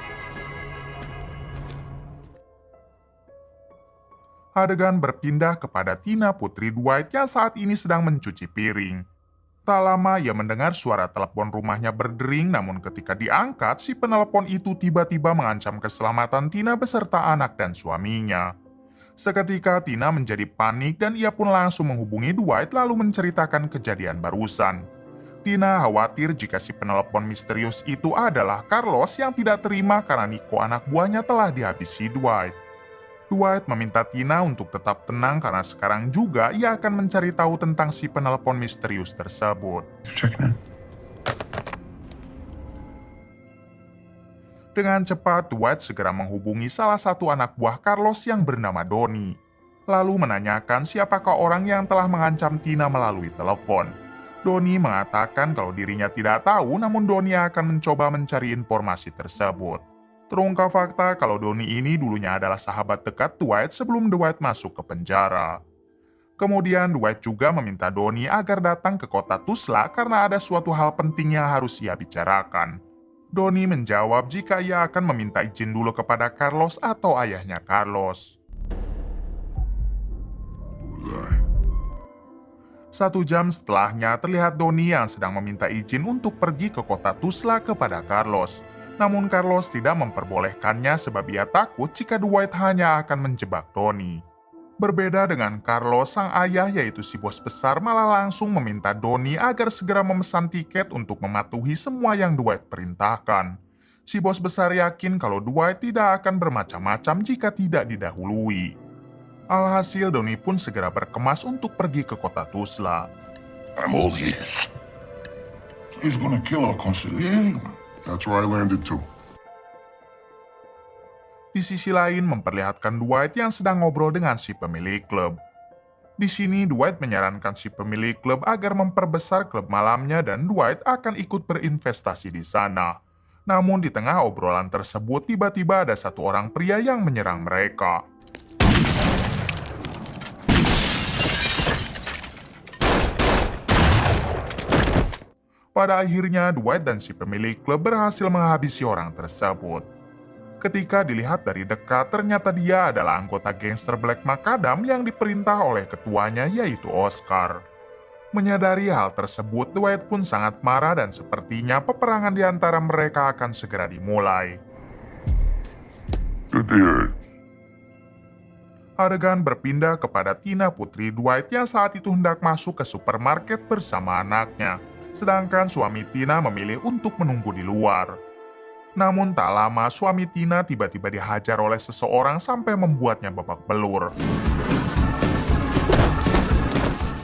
Adegan berpindah kepada Tina putri Dwight yang saat ini sedang mencuci piring. Tak lama ia mendengar suara telepon rumahnya berdering, namun ketika diangkat, si penelepon itu tiba-tiba mengancam keselamatan Tina beserta anak dan suaminya. Seketika Tina menjadi panik dan ia pun langsung menghubungi Dwight lalu menceritakan kejadian barusan. Tina khawatir jika si penelepon misterius itu adalah Carlos yang tidak terima karena Nico anak buahnya telah dihabisi Dwight. Dwight meminta Tina untuk tetap tenang karena sekarang juga ia akan mencari tahu tentang si penelepon misterius tersebut. Checking in. Dengan cepat, Dwight segera menghubungi salah satu anak buah Carlos yang bernama Donnie, lalu menanyakan siapakah orang yang telah mengancam Tina melalui telepon. Donnie mengatakan kalau dirinya tidak tahu, namun Donnie akan mencoba mencari informasi tersebut. Terungkap fakta kalau Donnie ini dulunya adalah sahabat dekat Dwight sebelum Dwight masuk ke penjara. Kemudian Dwight juga meminta Donnie agar datang ke kota Tuzla karena ada suatu hal penting yang harus ia bicarakan. Donnie menjawab jika ia akan meminta izin dulu kepada Carlos atau ayahnya Carlos. Satu jam setelahnya terlihat Donnie yang sedang meminta izin untuk pergi ke kota Tuzla kepada Carlos. Namun Carlos tidak memperbolehkannya sebab ia takut jika Dwight hanya akan menjebak Donnie. Berbeda dengan Carlos, sang ayah yaitu si bos besar malah langsung meminta Donnie agar segera memesan tiket untuk mematuhi semua yang Dwight perintahkan. Si bos besar yakin kalau Dwight tidak akan bermacam-macam jika tidak didahului. Alhasil Donnie pun segera berkemas untuk pergi ke kota Tuzla. I'm all ears. He's gonna kill our consigliere. That's where I landed too. Di sisi lain memperlihatkan Dwight yang sedang ngobrol dengan si pemilik klub. Di sini Dwight menyarankan si pemilik klub agar memperbesar klub malamnya dan Dwight akan ikut berinvestasi di sana. Namun di tengah obrolan tersebut tiba-tiba ada satu orang pria yang menyerang mereka. Pada akhirnya, Dwight dan si pemilik klub berhasil menghabisi orang tersebut. Ketika dilihat dari dekat, ternyata dia adalah anggota gangster Black Macadam yang diperintah oleh ketuanya yaitu Oscar. Menyadari hal tersebut, Dwight pun sangat marah dan sepertinya peperangan di antara mereka akan segera dimulai. Good to hear it. Adegan berpindah kepada Tina putri Dwight yang saat itu hendak masuk ke supermarket bersama anaknya. Sedangkan suami Tina memilih untuk menunggu di luar. Namun tak lama suami Tina tiba-tiba dihajar oleh seseorang sampai membuatnya babak belur.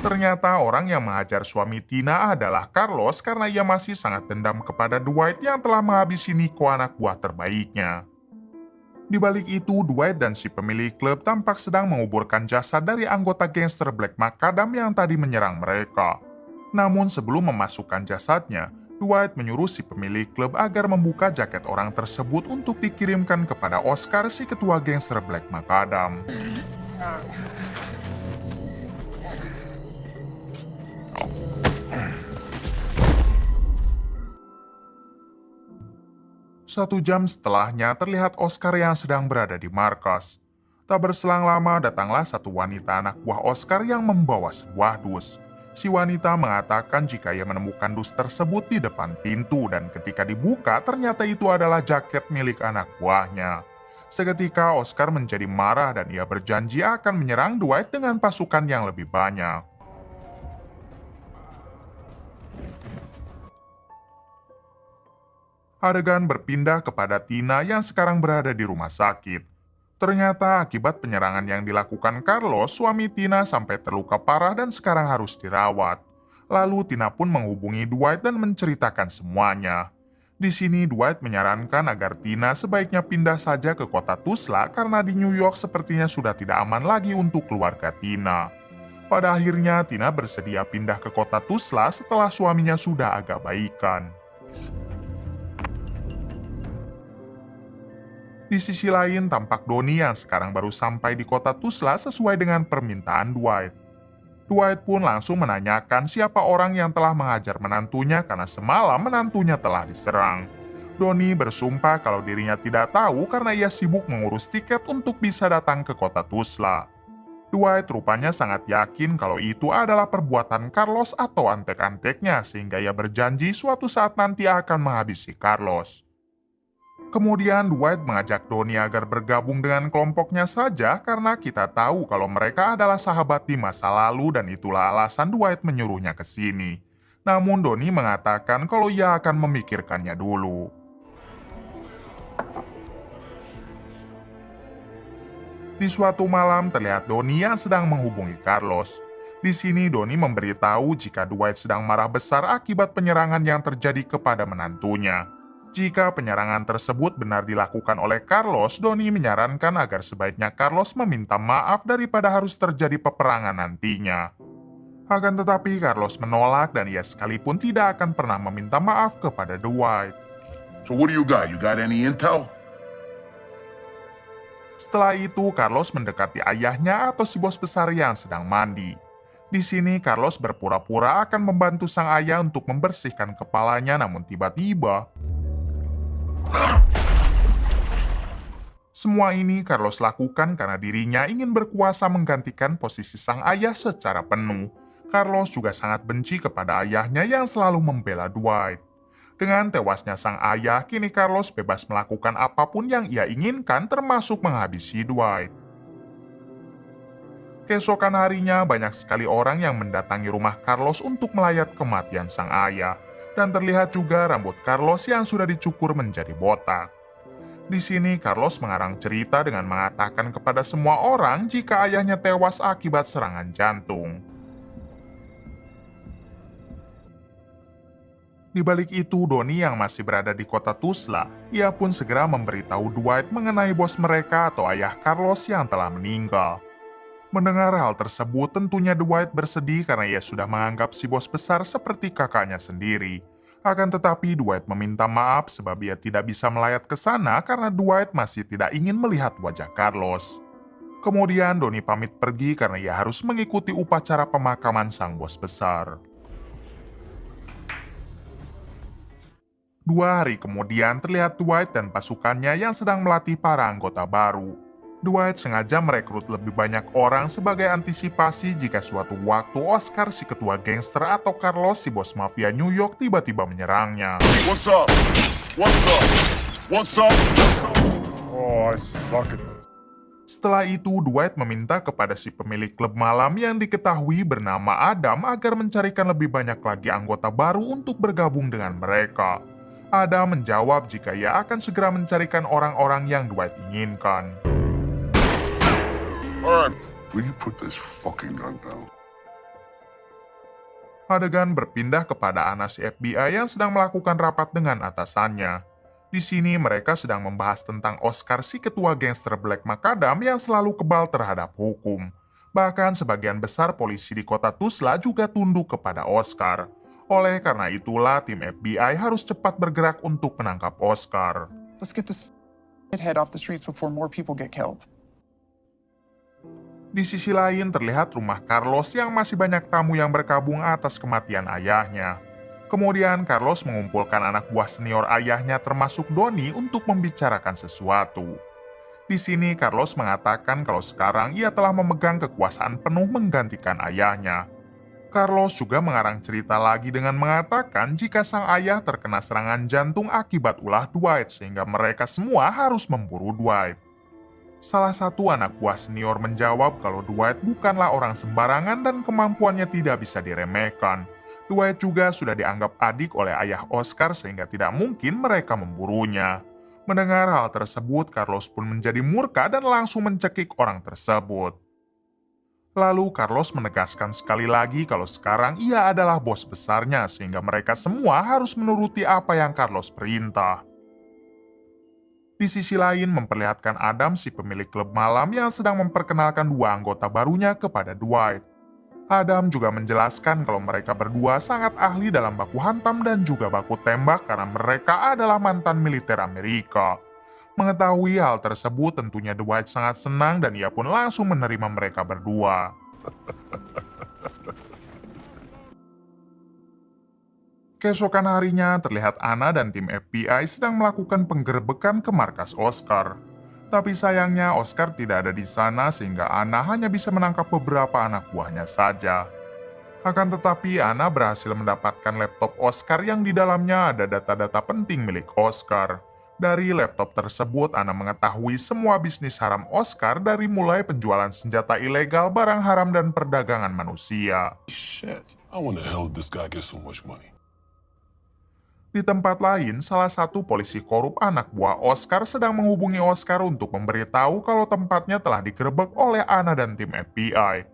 Ternyata orang yang menghajar suami Tina adalah Carlos karena ia masih sangat dendam kepada Dwight yang telah menghabisi Nico anak buah terbaiknya. Di balik itu, Dwight dan si pemilik klub tampak sedang menguburkan jasad dari anggota gangster Black Macadam yang tadi menyerang mereka. Namun sebelum memasukkan jasadnya, Dwight menyuruh si pemilik klub agar membuka jaket orang tersebut untuk dikirimkan kepada Oscar, si ketua gangster Black Macadam. Satu jam setelahnya terlihat Oscar yang sedang berada di markas. Tak berselang lama datanglah satu wanita anak buah Oscar yang membawa sebuah dus. Si wanita mengatakan jika ia menemukan dus tersebut di depan pintu dan ketika dibuka ternyata itu adalah jaket milik anak buahnya. Seketika Oscar menjadi marah dan ia berjanji akan menyerang Dwight dengan pasukan yang lebih banyak. Adegan berpindah kepada Tina yang sekarang berada di rumah sakit. Ternyata akibat penyerangan yang dilakukan Carlos, suami Tina sampai terluka parah dan sekarang harus dirawat. Lalu Tina pun menghubungi Dwight dan menceritakan semuanya. Di sini Dwight menyarankan agar Tina sebaiknya pindah saja ke kota Tuzla karena di New York sepertinya sudah tidak aman lagi untuk keluarga Tina. Pada akhirnya Tina bersedia pindah ke kota Tuzla setelah suaminya sudah agak baikan. Di sisi lain, tampak Donnie yang sekarang baru sampai di kota Tuzla sesuai dengan permintaan Dwight. Dwight pun langsung menanyakan siapa orang yang telah menghajar menantunya karena semalam menantunya telah diserang. Donnie bersumpah kalau dirinya tidak tahu karena ia sibuk mengurus tiket untuk bisa datang ke kota Tuzla. Dwight rupanya sangat yakin kalau itu adalah perbuatan Carlos atau antek-anteknya, sehingga ia berjanji suatu saat nanti akan menghabisi Carlos. Kemudian Dwight mengajak Donnie agar bergabung dengan kelompoknya saja karena kita tahu kalau mereka adalah sahabat di masa lalu dan itulah alasan Dwight menyuruhnya ke sini. Namun Donnie mengatakan kalau ia akan memikirkannya dulu. Di suatu malam terlihat Donnie yang sedang menghubungi Carlos. Di sini Donnie memberitahu jika Dwight sedang marah besar akibat penyerangan yang terjadi kepada menantunya. Jika penyerangan tersebut benar dilakukan oleh Carlos, Donnie menyarankan agar sebaiknya Carlos meminta maaf daripada harus terjadi peperangan nantinya. Akan tetapi Carlos menolak dan ia sekalipun tidak akan pernah meminta maaf kepada Dwight. So what do you got? You got any intel? Setelah itu, Carlos mendekati ayahnya atau si bos besar yang sedang mandi. Di sini, Carlos berpura-pura akan membantu sang ayah untuk membersihkan kepalanya, namun tiba-tiba... Semua ini Carlos lakukan karena dirinya ingin berkuasa menggantikan posisi sang ayah secara penuh. Carlos juga sangat benci kepada ayahnya yang selalu membela Dwight. Dengan tewasnya sang ayah, kini Carlos bebas melakukan apapun yang ia inginkan termasuk menghabisi Dwight. Keesokan harinya, banyak sekali orang yang mendatangi rumah Carlos untuk melayat kematian sang ayah. Dan terlihat juga rambut Carlos yang sudah dicukur menjadi botak. Di sini, Carlos mengarang cerita dengan mengatakan kepada semua orang jika ayahnya tewas akibat serangan jantung. Di balik itu, Donnie yang masih berada di kota Tuzla, ia pun segera memberitahu Dwight mengenai bos mereka atau ayah Carlos yang telah meninggal. Mendengar hal tersebut, tentunya Dwight bersedih karena ia sudah menganggap si bos besar seperti kakaknya sendiri. Akan tetapi Dwight meminta maaf sebab ia tidak bisa melayat ke sana karena Dwight masih tidak ingin melihat wajah Carlos. Kemudian Donnie pamit pergi karena ia harus mengikuti upacara pemakaman sang bos besar. 2 hari kemudian terlihat Dwight dan pasukannya yang sedang melatih para anggota baru. Dwight sengaja merekrut lebih banyak orang sebagai antisipasi jika suatu waktu Oscar si ketua gangster atau Carlos si bos mafia New York tiba-tiba menyerangnya. What's up? What's up? What's up? Oh, I suck at this. Setelah itu, Dwight meminta kepada si pemilik klub malam yang diketahui bernama Adam agar mencarikan lebih banyak lagi anggota baru untuk bergabung dengan mereka. Adam menjawab jika ia akan segera mencarikan orang-orang yang Dwight inginkan. Alright, will you put this fucking gun down? Adegan berpindah kepada anak si FBI yang sedang melakukan rapat dengan atasannya. Di sini mereka sedang membahas tentang Oscar si ketua gangster Black Macadam yang selalu kebal terhadap hukum. Bahkan sebagian besar polisi di kota Tuzla juga tunduk kepada Oscar. Oleh karena itulah tim FBI harus cepat bergerak untuk menangkap Oscar. Let's get this head off the streets before more people get killed. Di sisi lain terlihat rumah Carlos yang masih banyak tamu yang berkabung atas kematian ayahnya. Kemudian Carlos mengumpulkan anak buah senior ayahnya termasuk Donnie untuk membicarakan sesuatu. Di sini Carlos mengatakan kalau sekarang ia telah memegang kekuasaan penuh menggantikan ayahnya. Carlos juga mengarang cerita lagi dengan mengatakan jika sang ayah terkena serangan jantung akibat ulah Dwight sehingga mereka semua harus memburu Dwight. Salah satu anak buah senior menjawab kalau Dwight bukanlah orang sembarangan dan kemampuannya tidak bisa diremehkan. Dwight juga sudah dianggap adik oleh ayah Oscar sehingga tidak mungkin mereka memburunya. Mendengar hal tersebut, Carlos pun menjadi murka dan langsung mencekik orang tersebut. Lalu Carlos menegaskan sekali lagi kalau sekarang ia adalah bos besarnya sehingga mereka semua harus menuruti apa yang Carlos perintah. Di sisi lain memperlihatkan Adam si pemilik klub malam yang sedang memperkenalkan 2 anggota barunya kepada Dwight. Adam juga menjelaskan kalau mereka berdua sangat ahli dalam baku hantam dan juga baku tembak karena mereka adalah mantan militer Amerika. Mengetahui hal tersebut tentunya Dwight sangat senang dan ia pun langsung menerima mereka berdua. Keesokan harinya terlihat Anna dan tim FBI sedang melakukan penggerebekan ke markas Oscar. Tapi sayangnya Oscar tidak ada di sana sehingga Anna hanya bisa menangkap beberapa anak buahnya saja. Akan tetapi Anna berhasil mendapatkan laptop Oscar yang di dalamnya ada data-data penting milik Oscar. Dari laptop tersebut Anna mengetahui semua bisnis haram Oscar dari mulai penjualan senjata ilegal, barang haram, dan perdagangan manusia. Shit. How in the hell did this guy get so much money? Di tempat lain, salah satu polisi korup anak buah Oscar sedang menghubungi Oscar untuk memberitahu kalau tempatnya telah digerebek oleh Anna dan tim FBI.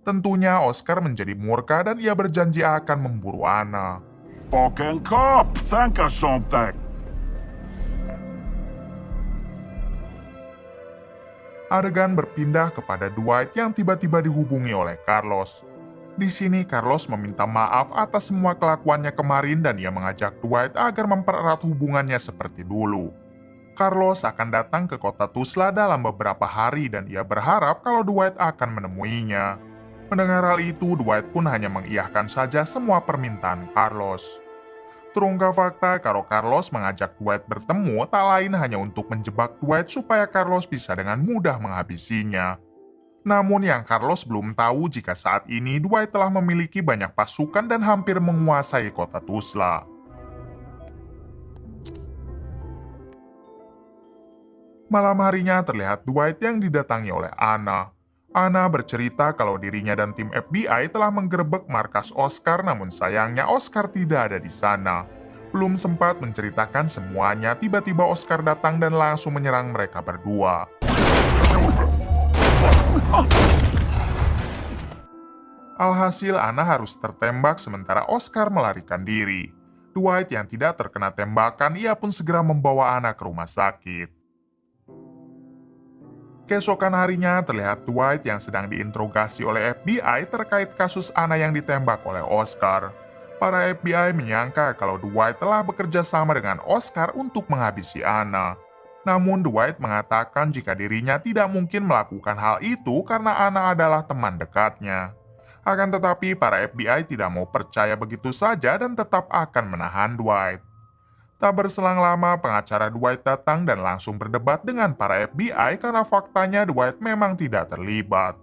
Tentunya Oscar menjadi murka dan ia berjanji akan memburu Anna. Fucking cop! Think of something! Adegan berpindah kepada Dwight yang tiba-tiba dihubungi oleh Carlos. Di sini Carlos meminta maaf atas semua kelakuannya kemarin dan ia mengajak Dwight agar mempererat hubungannya seperti dulu. Carlos akan datang ke kota Tuzla dalam beberapa hari dan ia berharap kalau Dwight akan menemuinya. Mendengar hal itu, Dwight pun hanya mengiyahkan saja semua permintaan Carlos. Terungkap fakta kalau Carlos mengajak Dwight bertemu tak lain hanya untuk menjebak Dwight supaya Carlos bisa dengan mudah menghabisinya. Namun yang Carlos belum tahu jika saat ini Dwight telah memiliki banyak pasukan dan hampir menguasai kota Tuzla. Malam harinya terlihat Dwight yang didatangi oleh Anna. Anna bercerita kalau dirinya dan tim FBI telah menggerebek markas Oscar, namun sayangnya Oscar tidak ada di sana. Belum sempat menceritakan semuanya, tiba-tiba Oscar datang dan langsung menyerang mereka berdua. Alhasil Anna harus tertembak sementara Oscar melarikan diri. Dwight yang tidak terkena tembakan, ia pun segera membawa Anna ke rumah sakit. Keesokan harinya terlihat Dwight yang sedang diinterogasi oleh FBI terkait kasus Anna yang ditembak oleh Oscar. Para FBI menyangka kalau Dwight telah bekerja sama dengan Oscar untuk menghabisi Anna. Namun Dwight mengatakan jika dirinya tidak mungkin melakukan hal itu karena Anna adalah teman dekatnya. Akan tetapi para FBI tidak mau percaya begitu saja dan tetap akan menahan Dwight. Tak berselang lama pengacara Dwight datang dan langsung berdebat dengan para FBI karena faktanya Dwight memang tidak terlibat.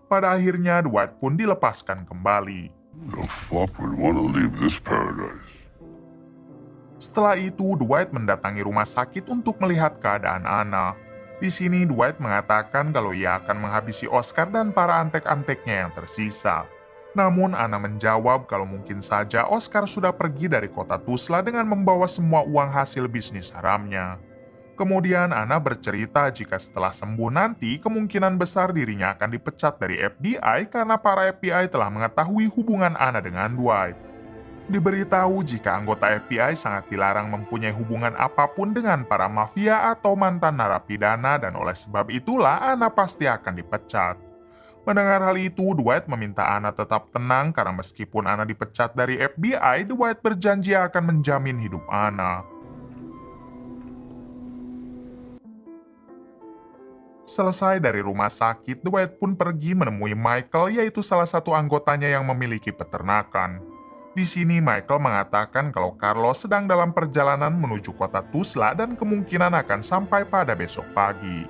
Pada akhirnya Dwight pun dilepaskan kembali. The fuck would want to leave this paradise? Setelah itu, Dwight mendatangi rumah sakit untuk melihat keadaan Anna. Di sini, Dwight mengatakan kalau ia akan menghabisi Oscar dan para antek-anteknya yang tersisa. Namun, Anna menjawab kalau mungkin saja Oscar sudah pergi dari kota Tuzla dengan membawa semua uang hasil bisnis haramnya. Kemudian, Anna bercerita jika setelah sembuh nanti, kemungkinan besar dirinya akan dipecat dari FBI karena para FBI telah mengetahui hubungan Anna dengan Dwight. Diberitahu jika anggota FBI sangat dilarang mempunyai hubungan apapun dengan para mafia atau mantan narapidana dan oleh sebab itulah Anna pasti akan dipecat. Mendengar hal itu, Dwight meminta Anna tetap tenang karena meskipun Anna dipecat dari FBI, Dwight berjanji akan menjamin hidup Anna. Selesai dari rumah sakit, Dwight pun pergi menemui Michael, yaitu salah satu anggotanya yang memiliki peternakan. Di sini Michael mengatakan kalau Carlos sedang dalam perjalanan menuju kota Tuzla dan kemungkinan akan sampai pada besok pagi.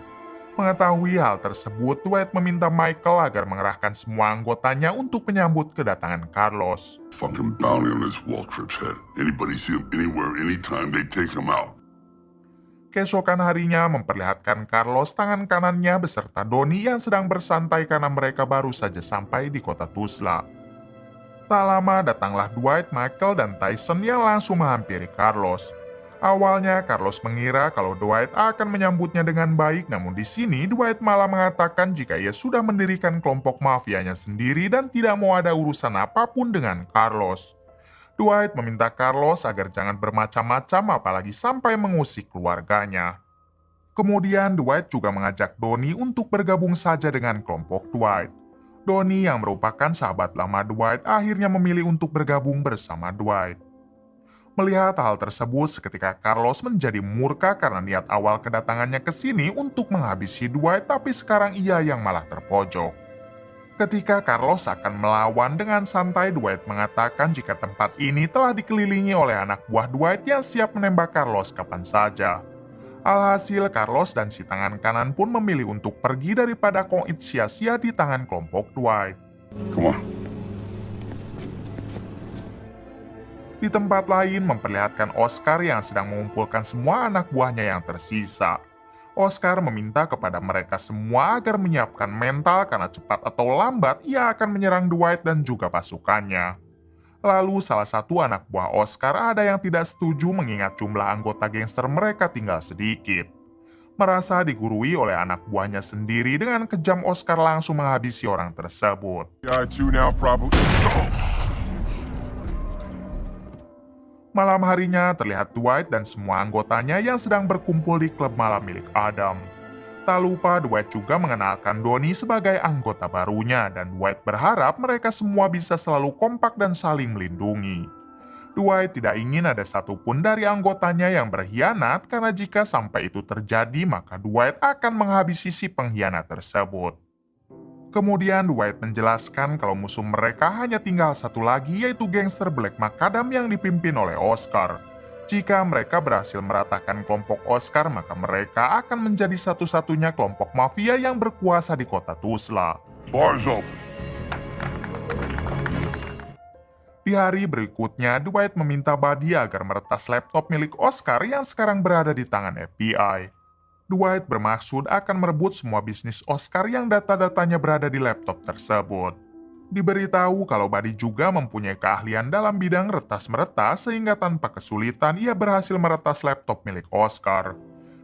Mengetahui hal tersebut, Dwight meminta Michael agar mengerahkan semua anggotanya untuk menyambut kedatangan Carlos. Fucking bounty on this Waltrip's head. Anybody see him anywhere, anytime, they take him out. Keesokan harinya memperlihatkan Carlos tangan kanannya beserta Donnie yang sedang bersantai karena mereka baru saja sampai di kota Tuzla. Tak lama datanglah Dwight, Michael, dan Tyson yang langsung menghampiri Carlos. Awalnya Carlos mengira kalau Dwight akan menyambutnya dengan baik, namun di sini Dwight malah mengatakan jika ia sudah mendirikan kelompok mafianya sendiri dan tidak mau ada urusan apapun dengan Carlos. Dwight meminta Carlos agar jangan bermacam-macam apalagi sampai mengusik keluarganya. Kemudian Dwight juga mengajak Donnie untuk bergabung saja dengan kelompok Dwight. Donnie yang merupakan sahabat lama Dwight akhirnya memilih untuk bergabung bersama Dwight. Melihat hal tersebut, seketika Carlos menjadi murka karena niat awal kedatangannya ke sini untuk menghabisi Dwight, tapi sekarang ia yang malah terpojok. Ketika Carlos akan melawan dengan santai, Dwight mengatakan jika tempat ini telah dikelilingi oleh anak buah Dwight yang siap menembak Carlos kapan saja. Alhasil, Carlos dan si tangan kanan pun memilih untuk pergi daripada koit sia-sia di tangan kelompok Dwight. Come on. Di tempat lain memperlihatkan Oscar yang sedang mengumpulkan semua anak buahnya yang tersisa. Oscar meminta kepada mereka semua agar menyiapkan mental karena cepat atau lambat ia akan menyerang Dwight dan juga pasukannya. Lalu salah satu anak buah Oscar ada yang tidak setuju mengingat jumlah anggota gangster mereka tinggal sedikit. Merasa digurui oleh anak buahnya sendiri, dengan kejam Oscar langsung menghabisi orang tersebut. Malam harinya terlihat Dwight dan semua anggotanya yang sedang berkumpul di klub malam milik Adam. Tak lupa Dwight juga mengenalkan Donnie sebagai anggota barunya dan Dwight berharap mereka semua bisa selalu kompak dan saling melindungi. Dwight tidak ingin ada satupun dari anggotanya yang berkhianat karena jika sampai itu terjadi maka Dwight akan menghabisi si pengkhianat tersebut. Kemudian Dwight menjelaskan kalau musuh mereka hanya tinggal satu lagi, yaitu gangster Black Macadam yang dipimpin oleh Oscar. Jika mereka berhasil meratakan kelompok Oscar, maka mereka akan menjadi satu-satunya kelompok mafia yang berkuasa di kota Tuzla. Bars open. Di hari berikutnya, Dwight meminta Buddy agar meretas laptop milik Oscar yang sekarang berada di tangan FBI. Dwight bermaksud akan merebut semua bisnis Oscar yang data-datanya berada di laptop tersebut. Diberitahu kalau Buddy juga mempunyai keahlian dalam bidang retas-meretas sehingga tanpa kesulitan ia berhasil meretas laptop milik Oscar.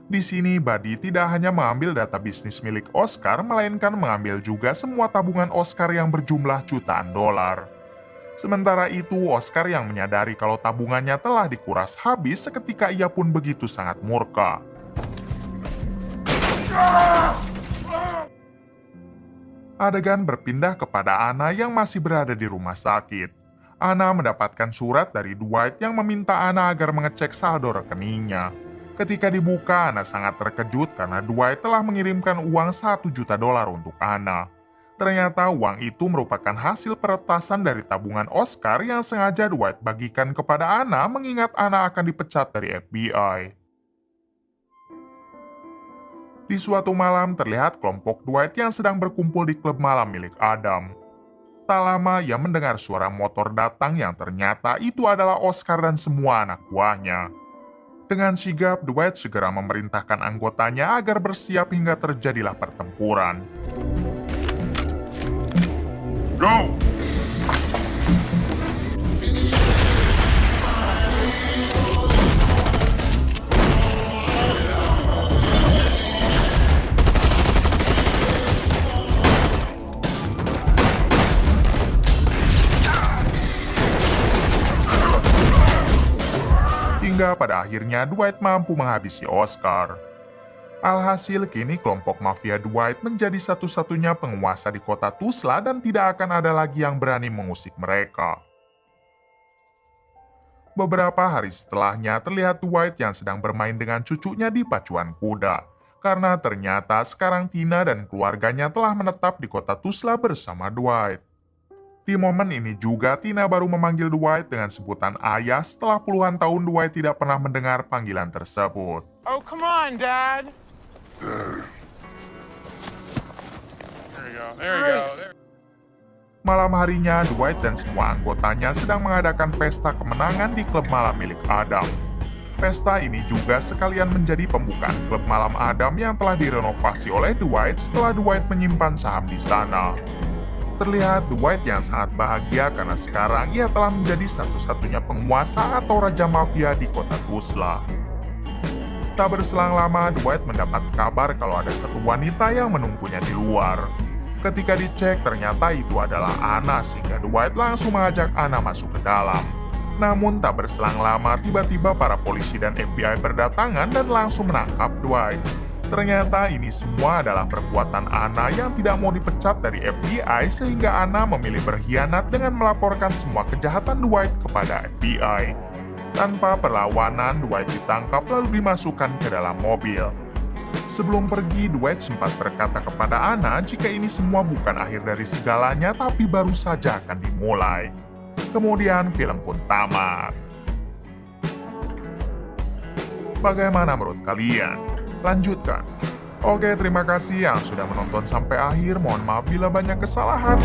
Di sini Buddy tidak hanya mengambil data bisnis milik Oscar, melainkan mengambil juga semua tabungan Oscar yang berjumlah jutaan dolar. Sementara itu, Oscar yang menyadari kalau tabungannya telah dikuras habis, seketika ia pun begitu sangat murka. Adegan berpindah kepada Anna yang masih berada di rumah sakit. Anna mendapatkan surat dari Dwight yang meminta Anna agar mengecek saldo rekeningnya. Ketika dibuka, Anna sangat terkejut karena Dwight telah mengirimkan uang 1 juta dolar untuk Anna. Ternyata uang itu merupakan hasil peretasan dari tabungan Oscar yang sengaja Dwight bagikan kepada Anna mengingat Anna akan dipecat dari FBI. Di suatu malam terlihat kelompok Dwight yang sedang berkumpul di klub malam milik Adam. Tak lama ia mendengar suara motor datang yang ternyata itu adalah Oscar dan semua anak buahnya. Dengan sigap, Dwight segera memerintahkan anggotanya agar bersiap hingga terjadilah pertempuran. Go! Hingga pada akhirnya Dwight mampu menghabisi Oscar. Alhasil kini kelompok mafia Dwight menjadi satu-satunya penguasa di kota Tuzla dan tidak akan ada lagi yang berani mengusik mereka. Beberapa hari setelahnya terlihat Dwight yang sedang bermain dengan cucunya di pacuan kuda. Karena ternyata sekarang Tina dan keluarganya telah menetap di kota Tuzla bersama Dwight. Di momen ini juga Tina baru memanggil Dwight dengan sebutan ayah setelah puluhan tahun Dwight tidak pernah mendengar panggilan tersebut. Oh, come on, Dad. There you go. There you go. Nice. Malam harinya, Dwight dan semua anggotanya sedang mengadakan pesta kemenangan di klub malam milik Adam. Pesta ini juga sekalian menjadi pembukaan klub malam Adam yang telah direnovasi oleh Dwight setelah Dwight menyimpan saham di sana. Terlihat Dwight yang sangat bahagia karena sekarang ia telah menjadi satu-satunya penguasa atau raja mafia di kota Tuzla. Tak berselang lama, Dwight mendapat kabar kalau ada satu wanita yang menunggunya di luar. Ketika dicek, ternyata itu adalah Anna, sehingga Dwight langsung mengajak Anna masuk ke dalam. Namun tak berselang lama, tiba-tiba para polisi dan FBI berdatangan dan langsung menangkap Dwight. Ternyata ini semua adalah perbuatan Anna yang tidak mau dipecat dari FBI, sehingga Anna memilih berkhianat dengan melaporkan semua kejahatan Dwight kepada FBI. Tanpa perlawanan, Dwight ditangkap lalu dimasukkan ke dalam mobil. Sebelum pergi, Dwight sempat berkata kepada Anna jika ini semua bukan akhir dari segalanya, tapi baru saja akan dimulai. Kemudian film pun tamat. Bagaimana menurut kalian? lanjutkan. Oke, terima kasih yang sudah menonton sampai akhir. Mohon maaf bila banyak kesalahan.